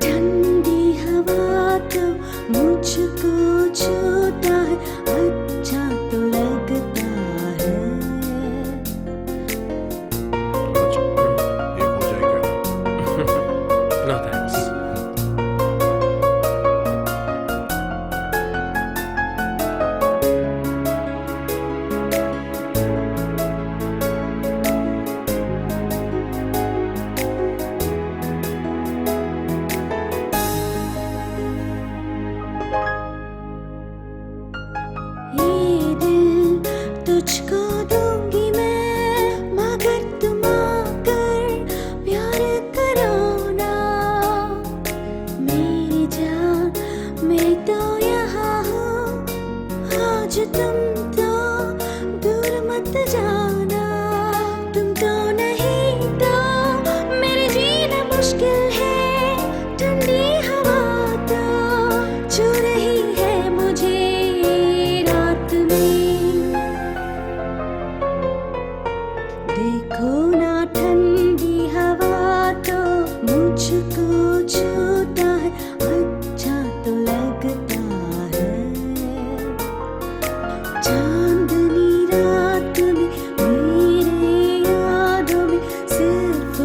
ठंडी हवा तो मुझको छूता है अच्छा तो लगता है। एक हो जाएगा। No thanks. ये दिल तुझको दूंगी मैं, मगर तुम आकर प्यार करो ना। मेरी जान मैं तो यहाँ हूँ, आज तुम तो दूर मत जाना। तुम तो नहीं तो मेरे जीना मुश्किल है। ठंडी हवा तो छू रही है मुझे रात में। देखो ना ठंडी हवा तो मुझको छूता है अच्छा तो लगता है। चांदनी रात में मेरे यादों में सिर्फ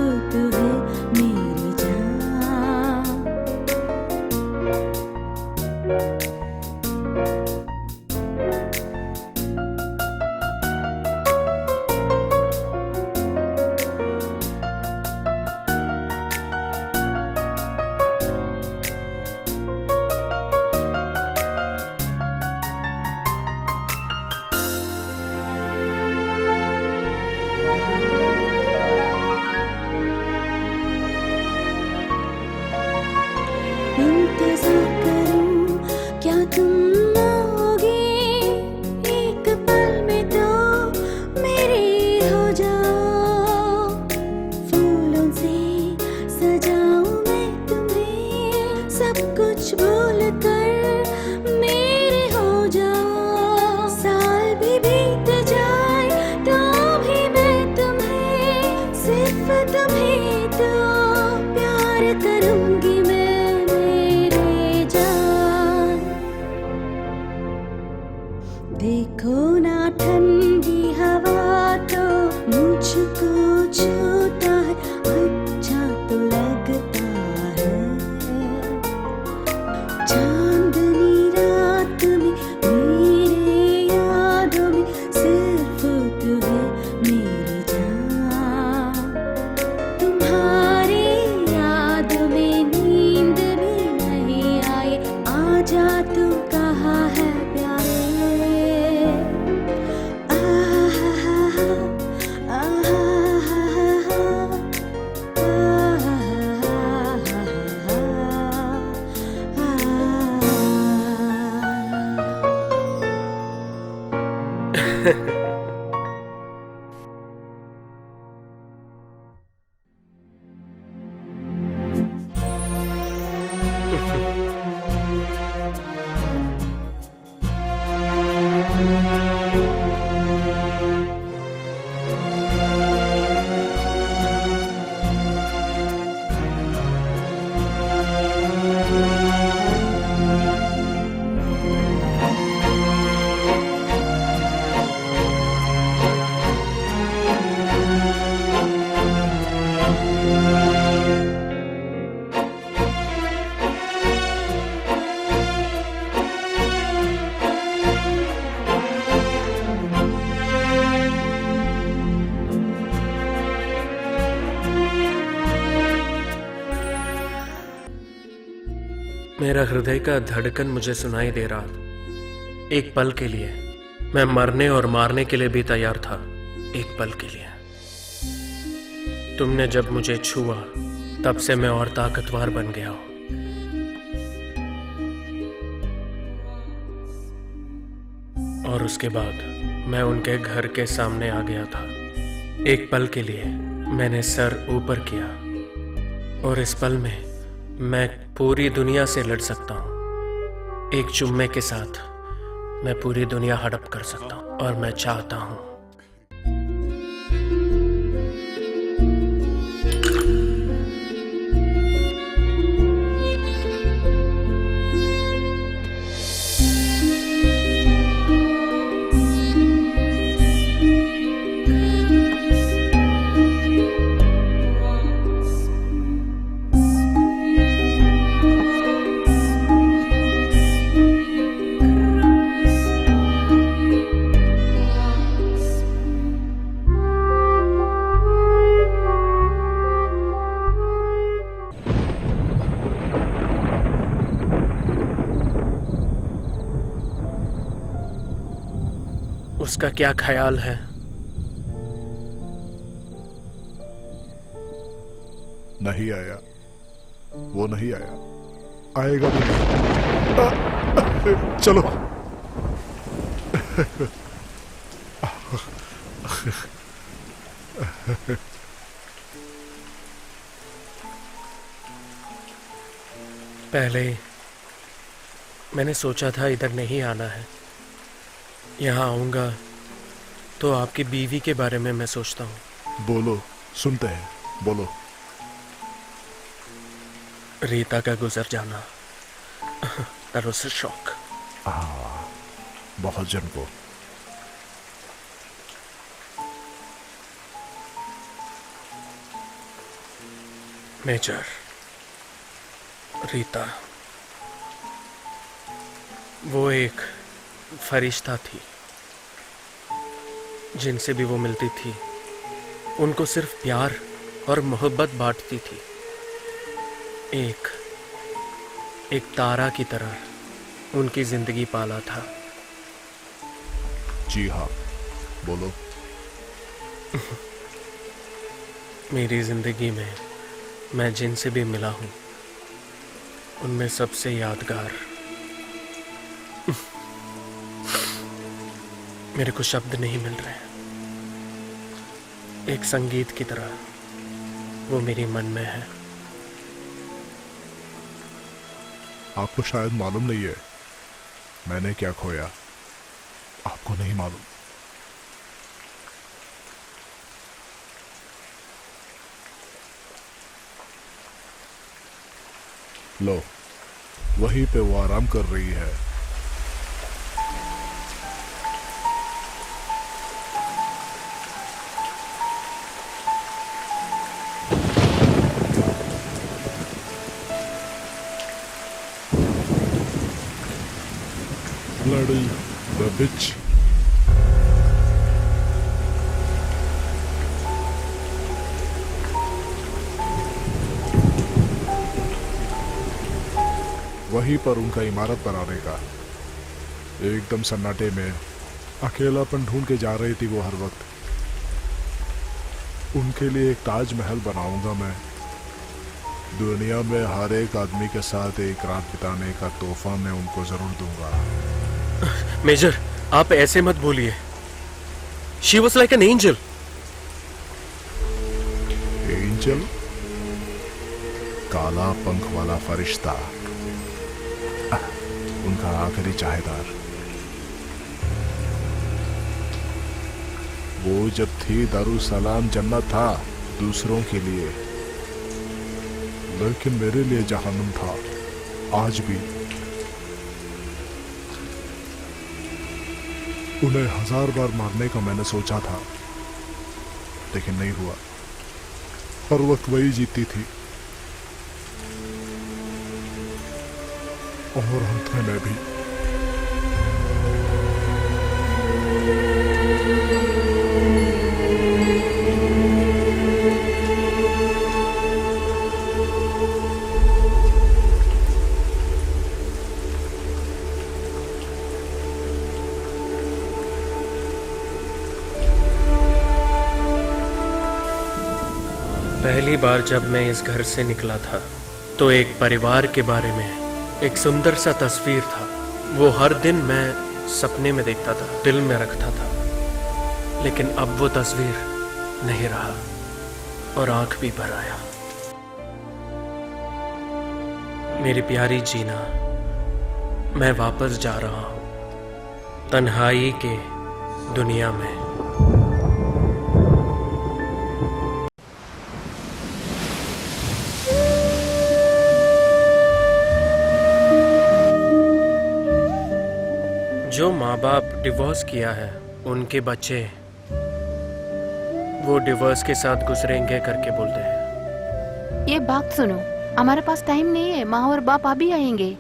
तुम्हें तो प्यार करूंगी मैं मेरे जान। देखो ना ठंडी हवा तो मुझको छूता है, अच्छा तो लगता है। चांदनी रात में मेरे यादों में सिर्फ तू है मेरी जान। तुम्हारी याद में नींद भी नहीं आए, आजा तू कहा है प्यारे। मेरा हृदय का धड़कन मुझे सुनाई दे रहा। एक पल के लिए मैं मरने और मारने के लिए भी तैयार था। एक पल के लिए तुमने जब मुझे छुआ तब से मैं और ताकतवर बन गया हूं। और उसके बाद मैं उनके घर के सामने आ गया था। एक पल के लिए मैंने सर ऊपर किया और इस पल में मैं पूरी दुनिया से लड़ सकता हूं। एक चुम्मे के साथ मैं पूरी दुनिया हड़प कर सकता हूं और मैं चाहता हूं। उसका क्या ख्याल है? नहीं आया, वो नहीं आया, आएगा भी नहीं। चलो पहले मैंने सोचा था इधर नहीं आना है। यहाँ आऊंगा तो आपकी बीवी के बारे में मैं सोचता हूँ। बोलो, सुनते हैं, बोलो। रीता का गुजर जाना, that was a shock। बहुत जन को। मेजर, रीता वो एक फरिश्ता थी। जिनसे भी वो मिलती थी उनको सिर्फ प्यार और मोहब्बत बांटती थी। एक तारा की तरह उनकी जिंदगी पाला था। जी हाँ, बोलो। मेरी जिंदगी में मैं जिनसे भी मिला हूं उनमें सबसे यादगार, मेरे को शब्द नहीं मिल रहे। एक संगीत की तरह वो मेरी मन में है। आपको शायद मालूम नहीं है मैंने क्या खोया। आपको नहीं मालूम। लो, वहीं पे वो आराम कर रही है। Bloody the bitch. वहीं पर उनका इमारत बनाने का, एकदम सन्नाटे में अकेलापन ढूंढ के जा रही थी वो हर वक्त। उनके लिए एक ताजमहल बनाऊंगा मैं, दुनिया में हर एक आदमी के साथ एक रात बिताने का तोहफा मैं उनको जरूर दूंगा। मेजर, आप ऐसे मत बोलिए। She was like an angel. Angel? काला पंख वाला फरिश्ता, उनका आखिरी चाहेदार। वो जब थी दारुसलाम जन्नत था दूसरों के लिए, लेकिन मेरे लिए जहन्नुम था आज भी। उन्हें 1000 बार मारने का मैंने सोचा था, लेकिन नहीं हुआ। हर वक्त वही जीतती थी, और अंत में मैं भी। पहली बार जब मैं इस घर से निकला था तो एक परिवार के बारे में एक सुंदर सा तस्वीर था। वो हर दिन मैं सपने में देखता था, दिल में रखता था। लेकिन अब वो तस्वीर नहीं रहा और आंख भी भर आया। मेरी प्यारी जीना, मैं वापस जा रहा हूं तन्हाई के दुनिया में। जो माँ बाप डिवोर्स किया है, उनके बच्चे वो डिवोर्स के साथ गुजरेंगे करके बोलते हैं। ये बात सुनो, हमारे पास टाइम नहीं है। माँ और बाप अभी आएंगे।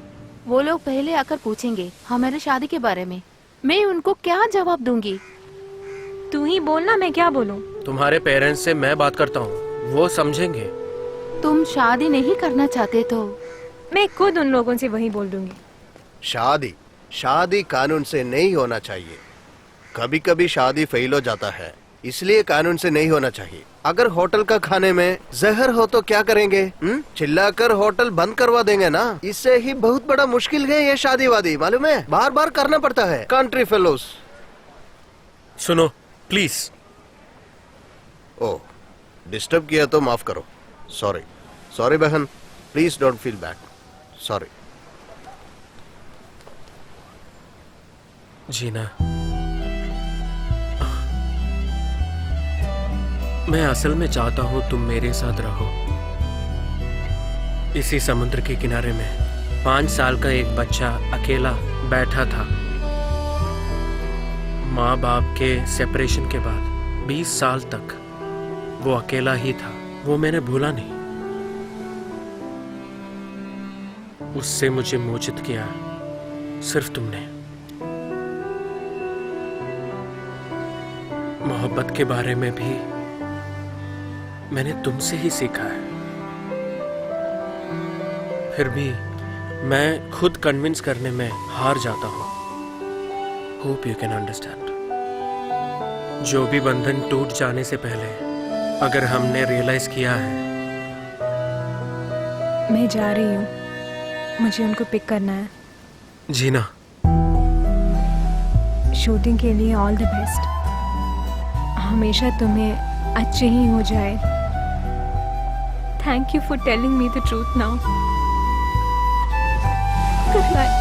वो लोग पहले आकर पूछेंगे हमारे शादी के बारे में। मैं उनको क्या जवाब दूंगी? तू ही बोलना, मैं क्या बोलूं? तुम्हारे पेरेंट्स से मैं बात करता हूँ, वो समझेंगे। तुम शादी नहीं करना चाहते तो मैं खुद उन लोगों से वही बोल दूंगी। शादी कानून से नहीं होना चाहिए। कभी कभी शादी फेल हो जाता है, इसलिए कानून से नहीं होना चाहिए। अगर होटल का खाने में जहर हो तो क्या करेंगे? चिल्लाकर होटल बंद करवा देंगे ना। इससे ही बहुत बड़ा मुश्किल है ये शादी वादी, मालूम है? बार बार करना पड़ता है। Country fellows. सुनो प्लीज। ओ, डिस्टर्ब किया तो माफ करो। सॉरी बहन, please don't feel bad. Sorry. जीना, मैं असल में चाहता हूं तुम मेरे साथ रहो। इसी समुद्र के किनारे में 5 साल का एक बच्चा अकेला बैठा था। माँ बाप के सेपरेशन के बाद 20 साल तक वो अकेला ही था। वो मैंने भूला नहीं। उससे मुझे मोचित किया सिर्फ तुमने। मोहब्बत के बारे में भी मैंने तुमसे ही सीखा है। फिर भी मैं खुद कन्विंस करने में हार जाता हूं। Hope you can understand. जो भी बंधन टूट जाने से पहले अगर हमने रियलाइज किया है। मैं जा रही हूँ, मुझे उनको पिक करना है। जीना, शूटिंग के लिए ऑल द बेस्ट। हमेशा तुम्हें अच्छे ही हो जाए। Thank you for telling me the truth now. Good night.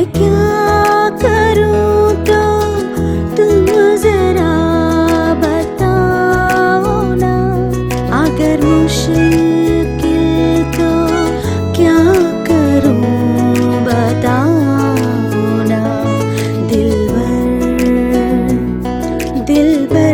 मैं क्या करूं तो तुम जरा बताओ ना, अगर मुश्किल तो क्या करूं बताओ ना, दिलबर दिलबर।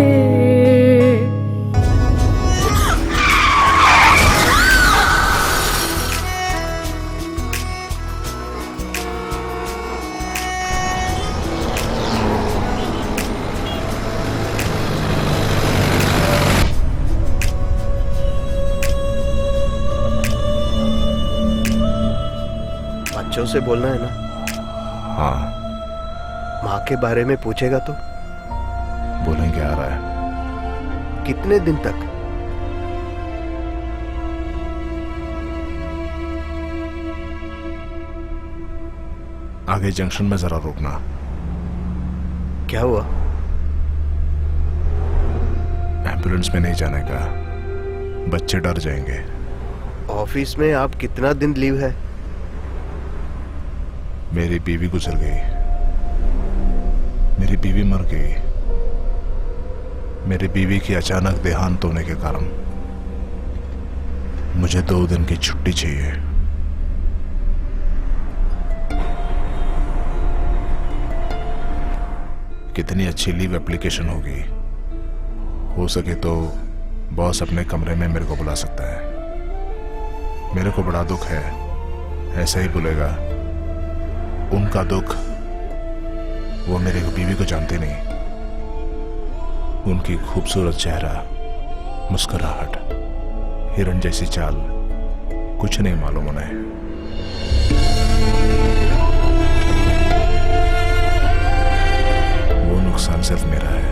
बच्चों से बोलना है ना। हाँ माँ के बारे में पूछेगा तो बोलेंगे, आ रहा है। कितने दिन तक? आगे जंक्शन में जरा रुकना। क्या हुआ? एम्बुलेंस में नहीं जाने का, बच्चे डर जाएंगे। ऑफिस में आप कितना दिन लीव है? मेरी बीवी गुजर गई, मेरी बीवी मर गई। मेरी बीवी की अचानक देहांत होने के कारण मुझे 2 दिन की छुट्टी चाहिए। कितनी अच्छी लीव एप्लीकेशन होगी। हो सके तो बॉस अपने कमरे में मेरे को बुला सकता है। मेरे को बड़ा दुख है, ऐसा ही बोलेगा। उनका दुख वो मेरे बीवी को जानते नहीं। उनकी खूबसूरत चेहरा, मुस्कुराहट, हिरन जैसी चाल, कुछ नहीं मालूम उन्हें। वो नुकसान सिर्फ मेरा है।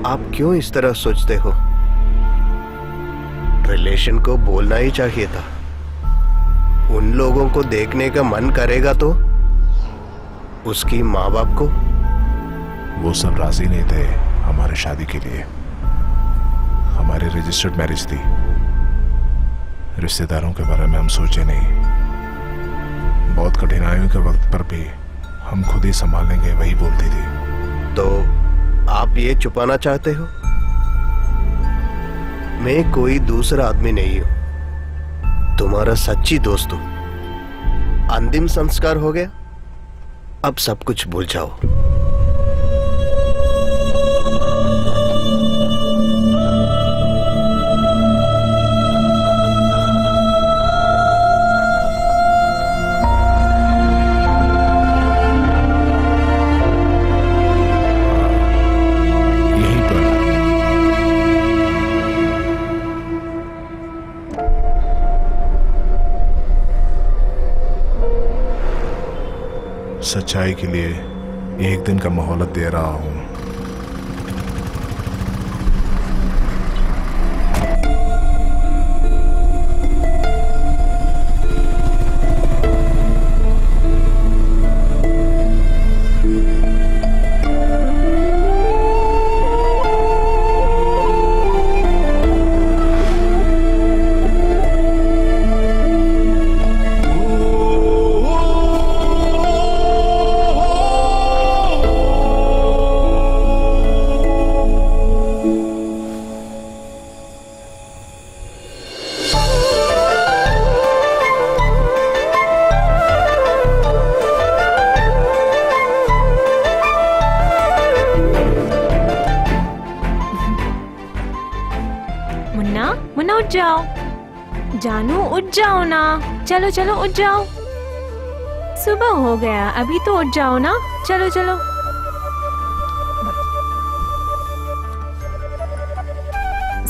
आप क्यों इस तरह सोचते हो? रिलेशन को बोलना ही चाहिए था। उन लोगों को देखने का मन करेगा तो उसकी माँ बाप को। वो सब राजी नहीं थे हमारे शादी के लिए। हमारी रजिस्टर्ड मैरिज थी। रिश्तेदारों के बारे में हम सोचे नहीं। बहुत कठिनाइयों के वक्त पर भी हम खुद ही संभाल लेंगे, वही बोलती थी। तो आप ये छुपाना चाहते हो? मैं कोई दूसरा आदमी नहीं हूं, तुम्हारा सच्ची दोस्त हूं। अंतिम संस्कार हो गया, अब सब कुछ भूल जाओ। सच्चाई के लिए एक दिन का मोहलत दे रहा हूं। मुन्ना उठ जाओ। जानू उठ जाओ ना, चलो चलो उठ जाओ। सुबह हो गया, अभी तो उठ जाओ ना। चलो चलो।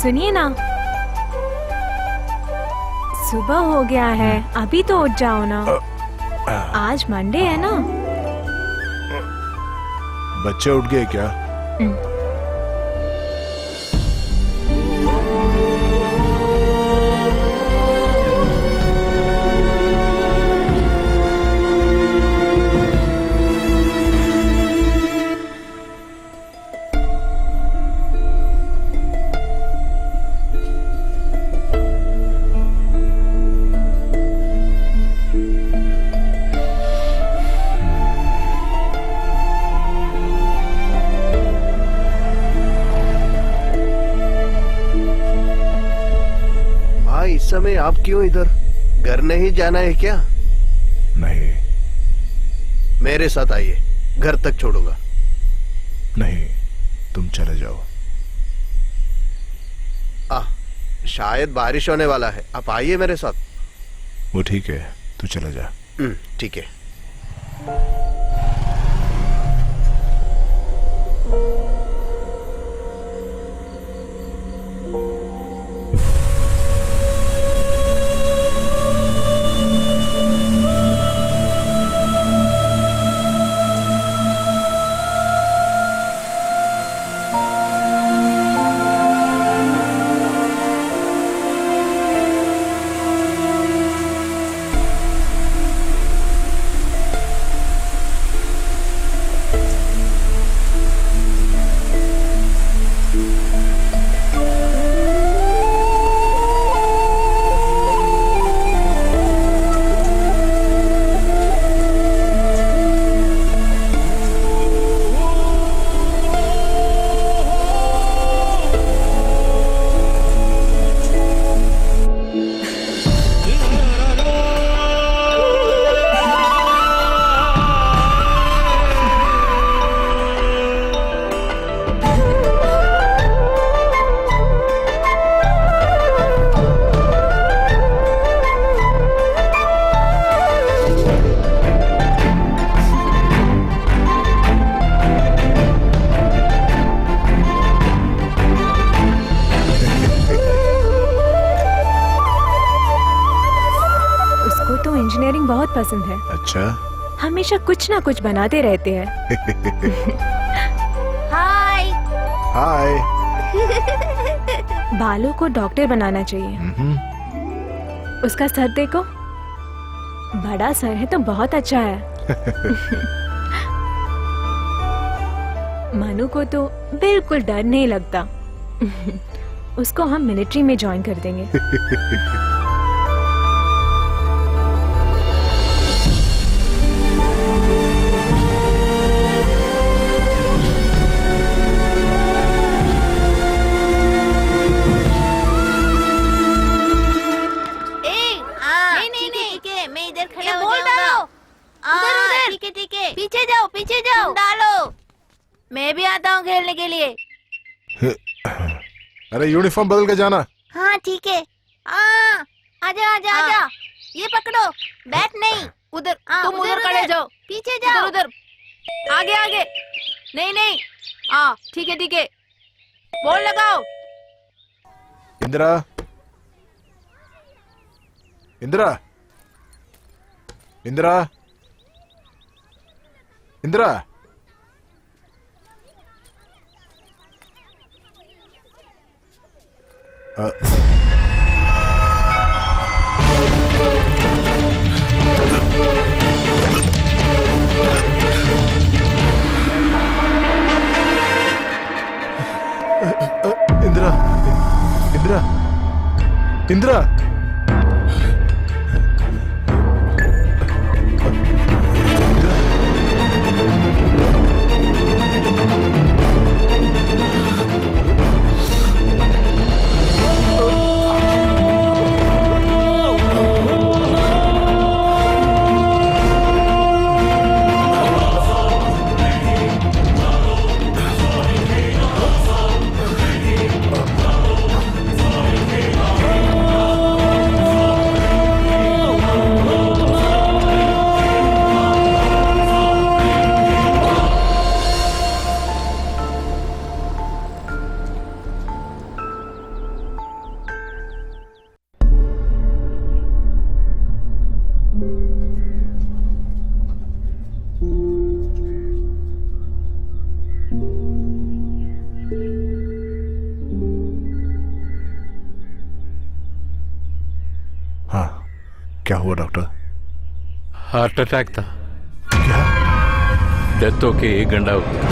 सुनिए ना, सुबह हो गया है, अभी तो उठ जाओ ना। आज मंडे है ना। बच्चे उठ गए क्या? आप क्यों इधर? घर नहीं जाना है क्या? नहीं मेरे साथ आइए, घर तक छोड़ूंगा। नहीं, तुम चले जाओ। शायद बारिश होने वाला है, आप आइए मेरे साथ। वो ठीक है, तू चला जा। ठीक है। इंजीनियरिंग बहुत पसंद है। अच्छा, हमेशा कुछ ना कुछ बनाते रहते हैं। हाय हाय। बालों को डॉक्टर बनाना चाहिए। उसका सर देखो, बड़ा सर है तो बहुत अच्छा है। मनु को तो बिल्कुल डर नहीं लगता। उसको हम मिलिट्री में ज्वाइन कर देंगे। ठीक है, पीछे जाओ डालो। मैं भी आता हूँ खेलने के लिए। अरे यूनिफॉर्म बदल के जाना। हाँ ठीक है। आजा आजा आजा। ये पकड़ो, बैट नहीं उधर। तुम उधर खड़े जाओ, पीछे जाओ। उधर आगे आगे। नहीं। ठीक है। बॉल लगाओ। इंदिरा, इंदिरा, इंदिरा, इंदिरा। इंदिरा, इंदिरा, इंदिरा। क्या हुआ डॉक्टर? हार्ट अटैक था। क्या? डेथ होके 1 घंटा हो गया।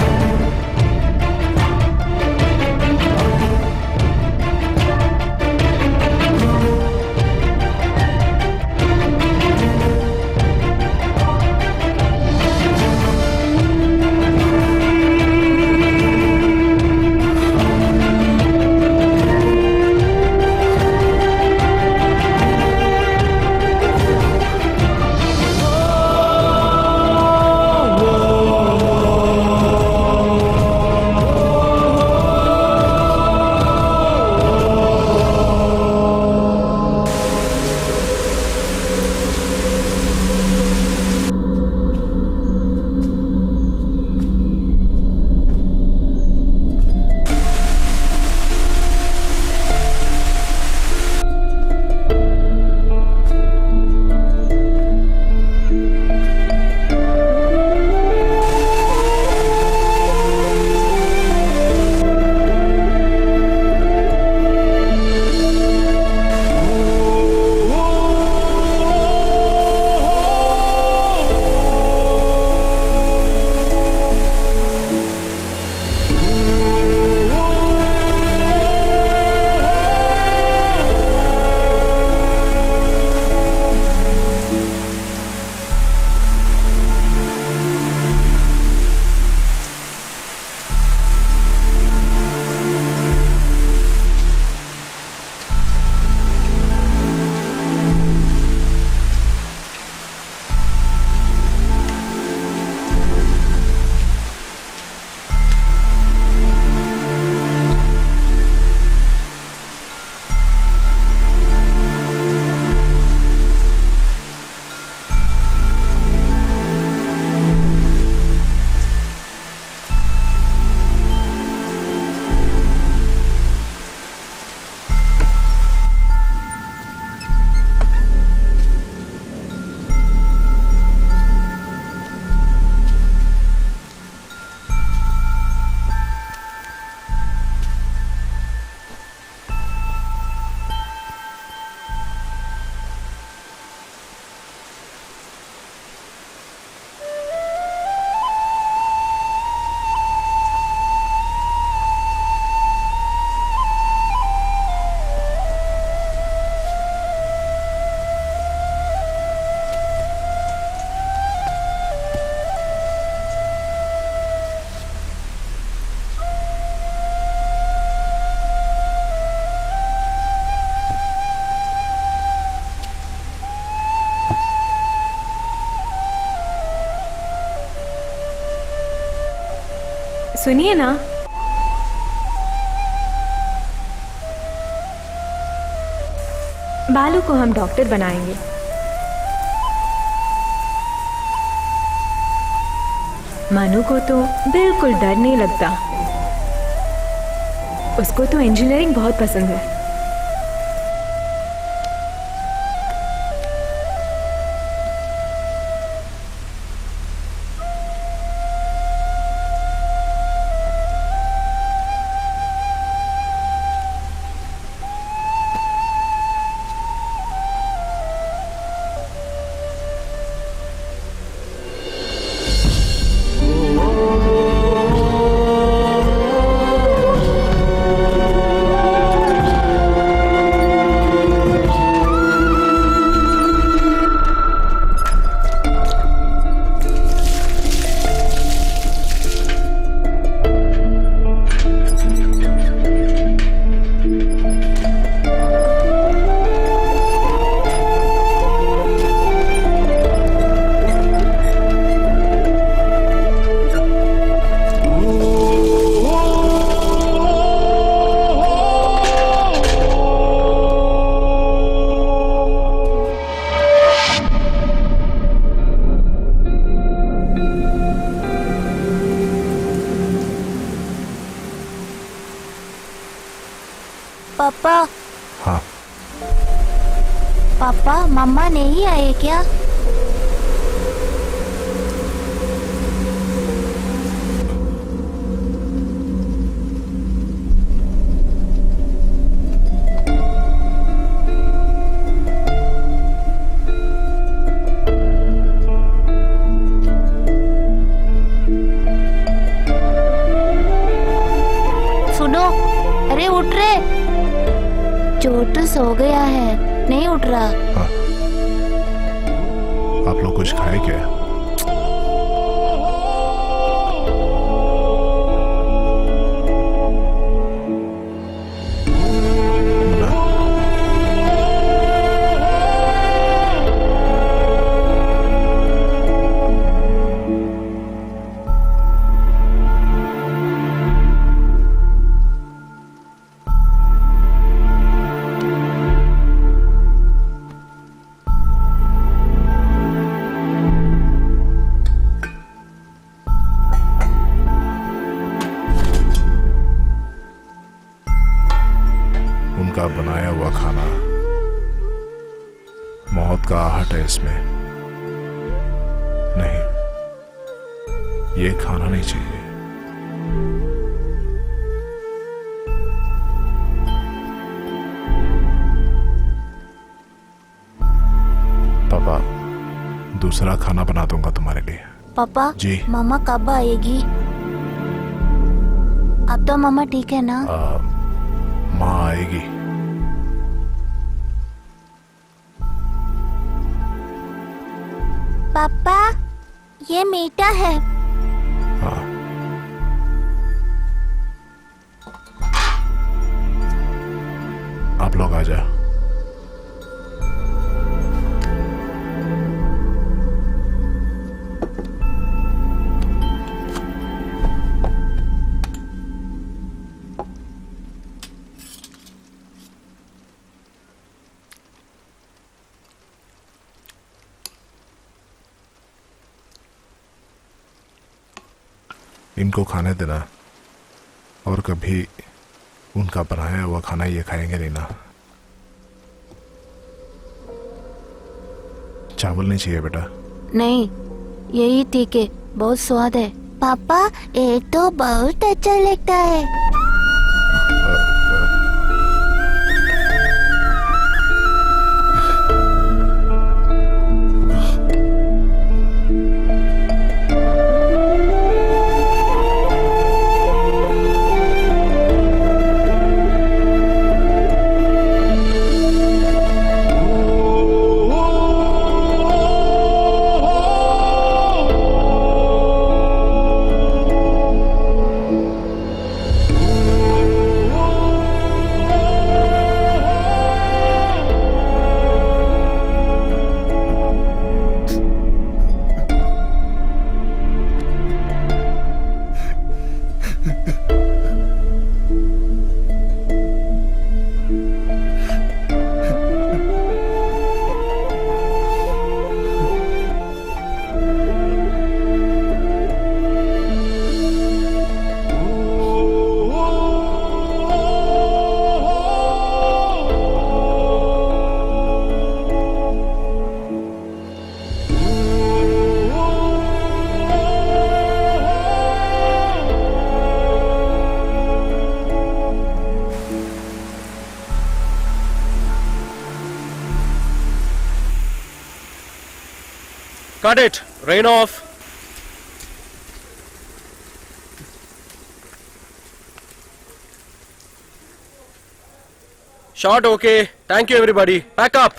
सुनिए ना, बालू को हम डॉक्टर बनाएंगे। मनु को तो बिल्कुल डर नहीं लगता, उसको तो इंजीनियरिंग बहुत पसंद है। पापा। हाँ। पापा मम्मा नहीं आए क्या? सुनो, अरे उठ रे, छोटू सो गया है, नहीं उठ रहा। हाँ। आप लोग कुछ खाए क्या? उनका बनाया हुआ खाना, मौत का आहट है इसमें। नहीं, ये खाना नहीं चाहिए। पापा, दूसरा खाना बना दूंगा तुम्हारे लिए। पापा जी। मामा कब आएगी? अब तो मामा ठीक है ना? माँ आएगी। पापा ये मीठा है। हाँ। आप लोग आ जाओ। इनको खाने देना, और कभी उनका बनाया हुआ खाना ये खाएंगे नहीं ना। चावल नहीं चाहिए बेटा? नहीं, यही ठीक है, बहुत स्वाद है। पापा ये तो बहुत अच्छा लगता है। Cut it. Rain off. Shot okay. Thank you everybody. Pack up.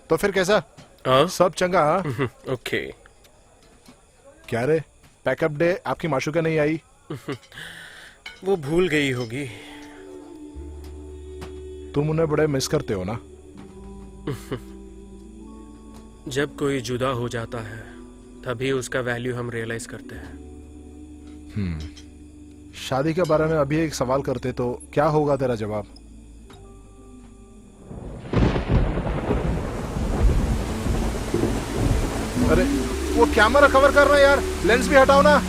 तो फिर कैसा? हाँ? सब चंगा? हाँ? Okay. क्या रे, पैकअप डे आपकी माशूका नहीं आई? वो भूल गई होगी। तुम उन्हें बड़े मिस करते हो ना? जब कोई जुदा हो जाता है तभी उसका वैल्यू हम रियलाइज करते हैं। शादी के बारे में अभी एक सवाल करते तो क्या होगा तेरा जवाब? अरे वो कैमरा कवर कर रहा है यार, लेंस भी हटाओ ना।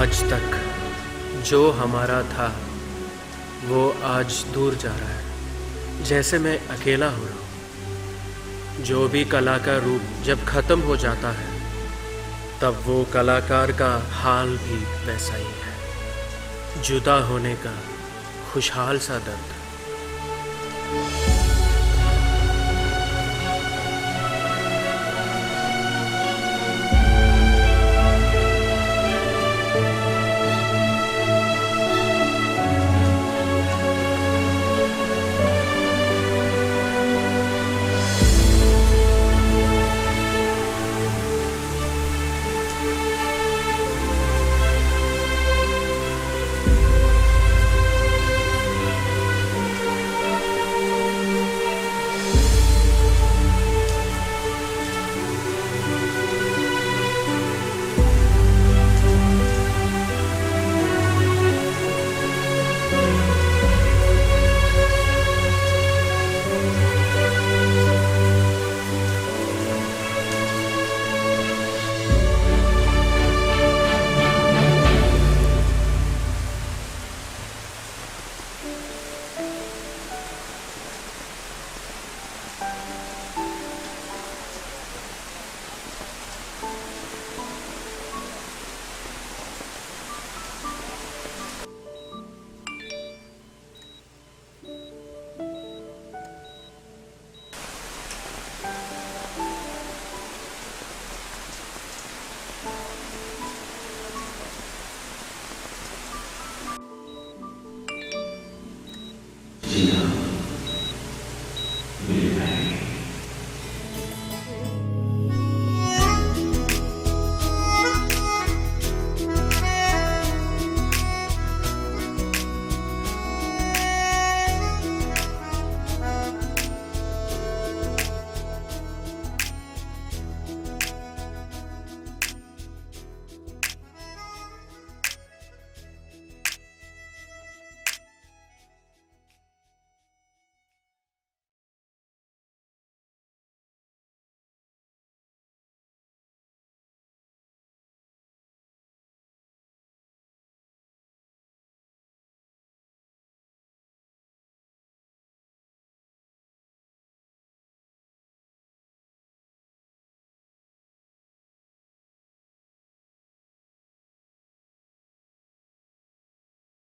आज तक जो हमारा था वो आज दूर जा रहा है, जैसे मैं अकेला हो रहा हूँ। जो भी कला का रूप जब खत्म हो जाता है तब वो कलाकार का हाल भी वैसा ही है, जुदा होने का खुशहाल सा दर्द।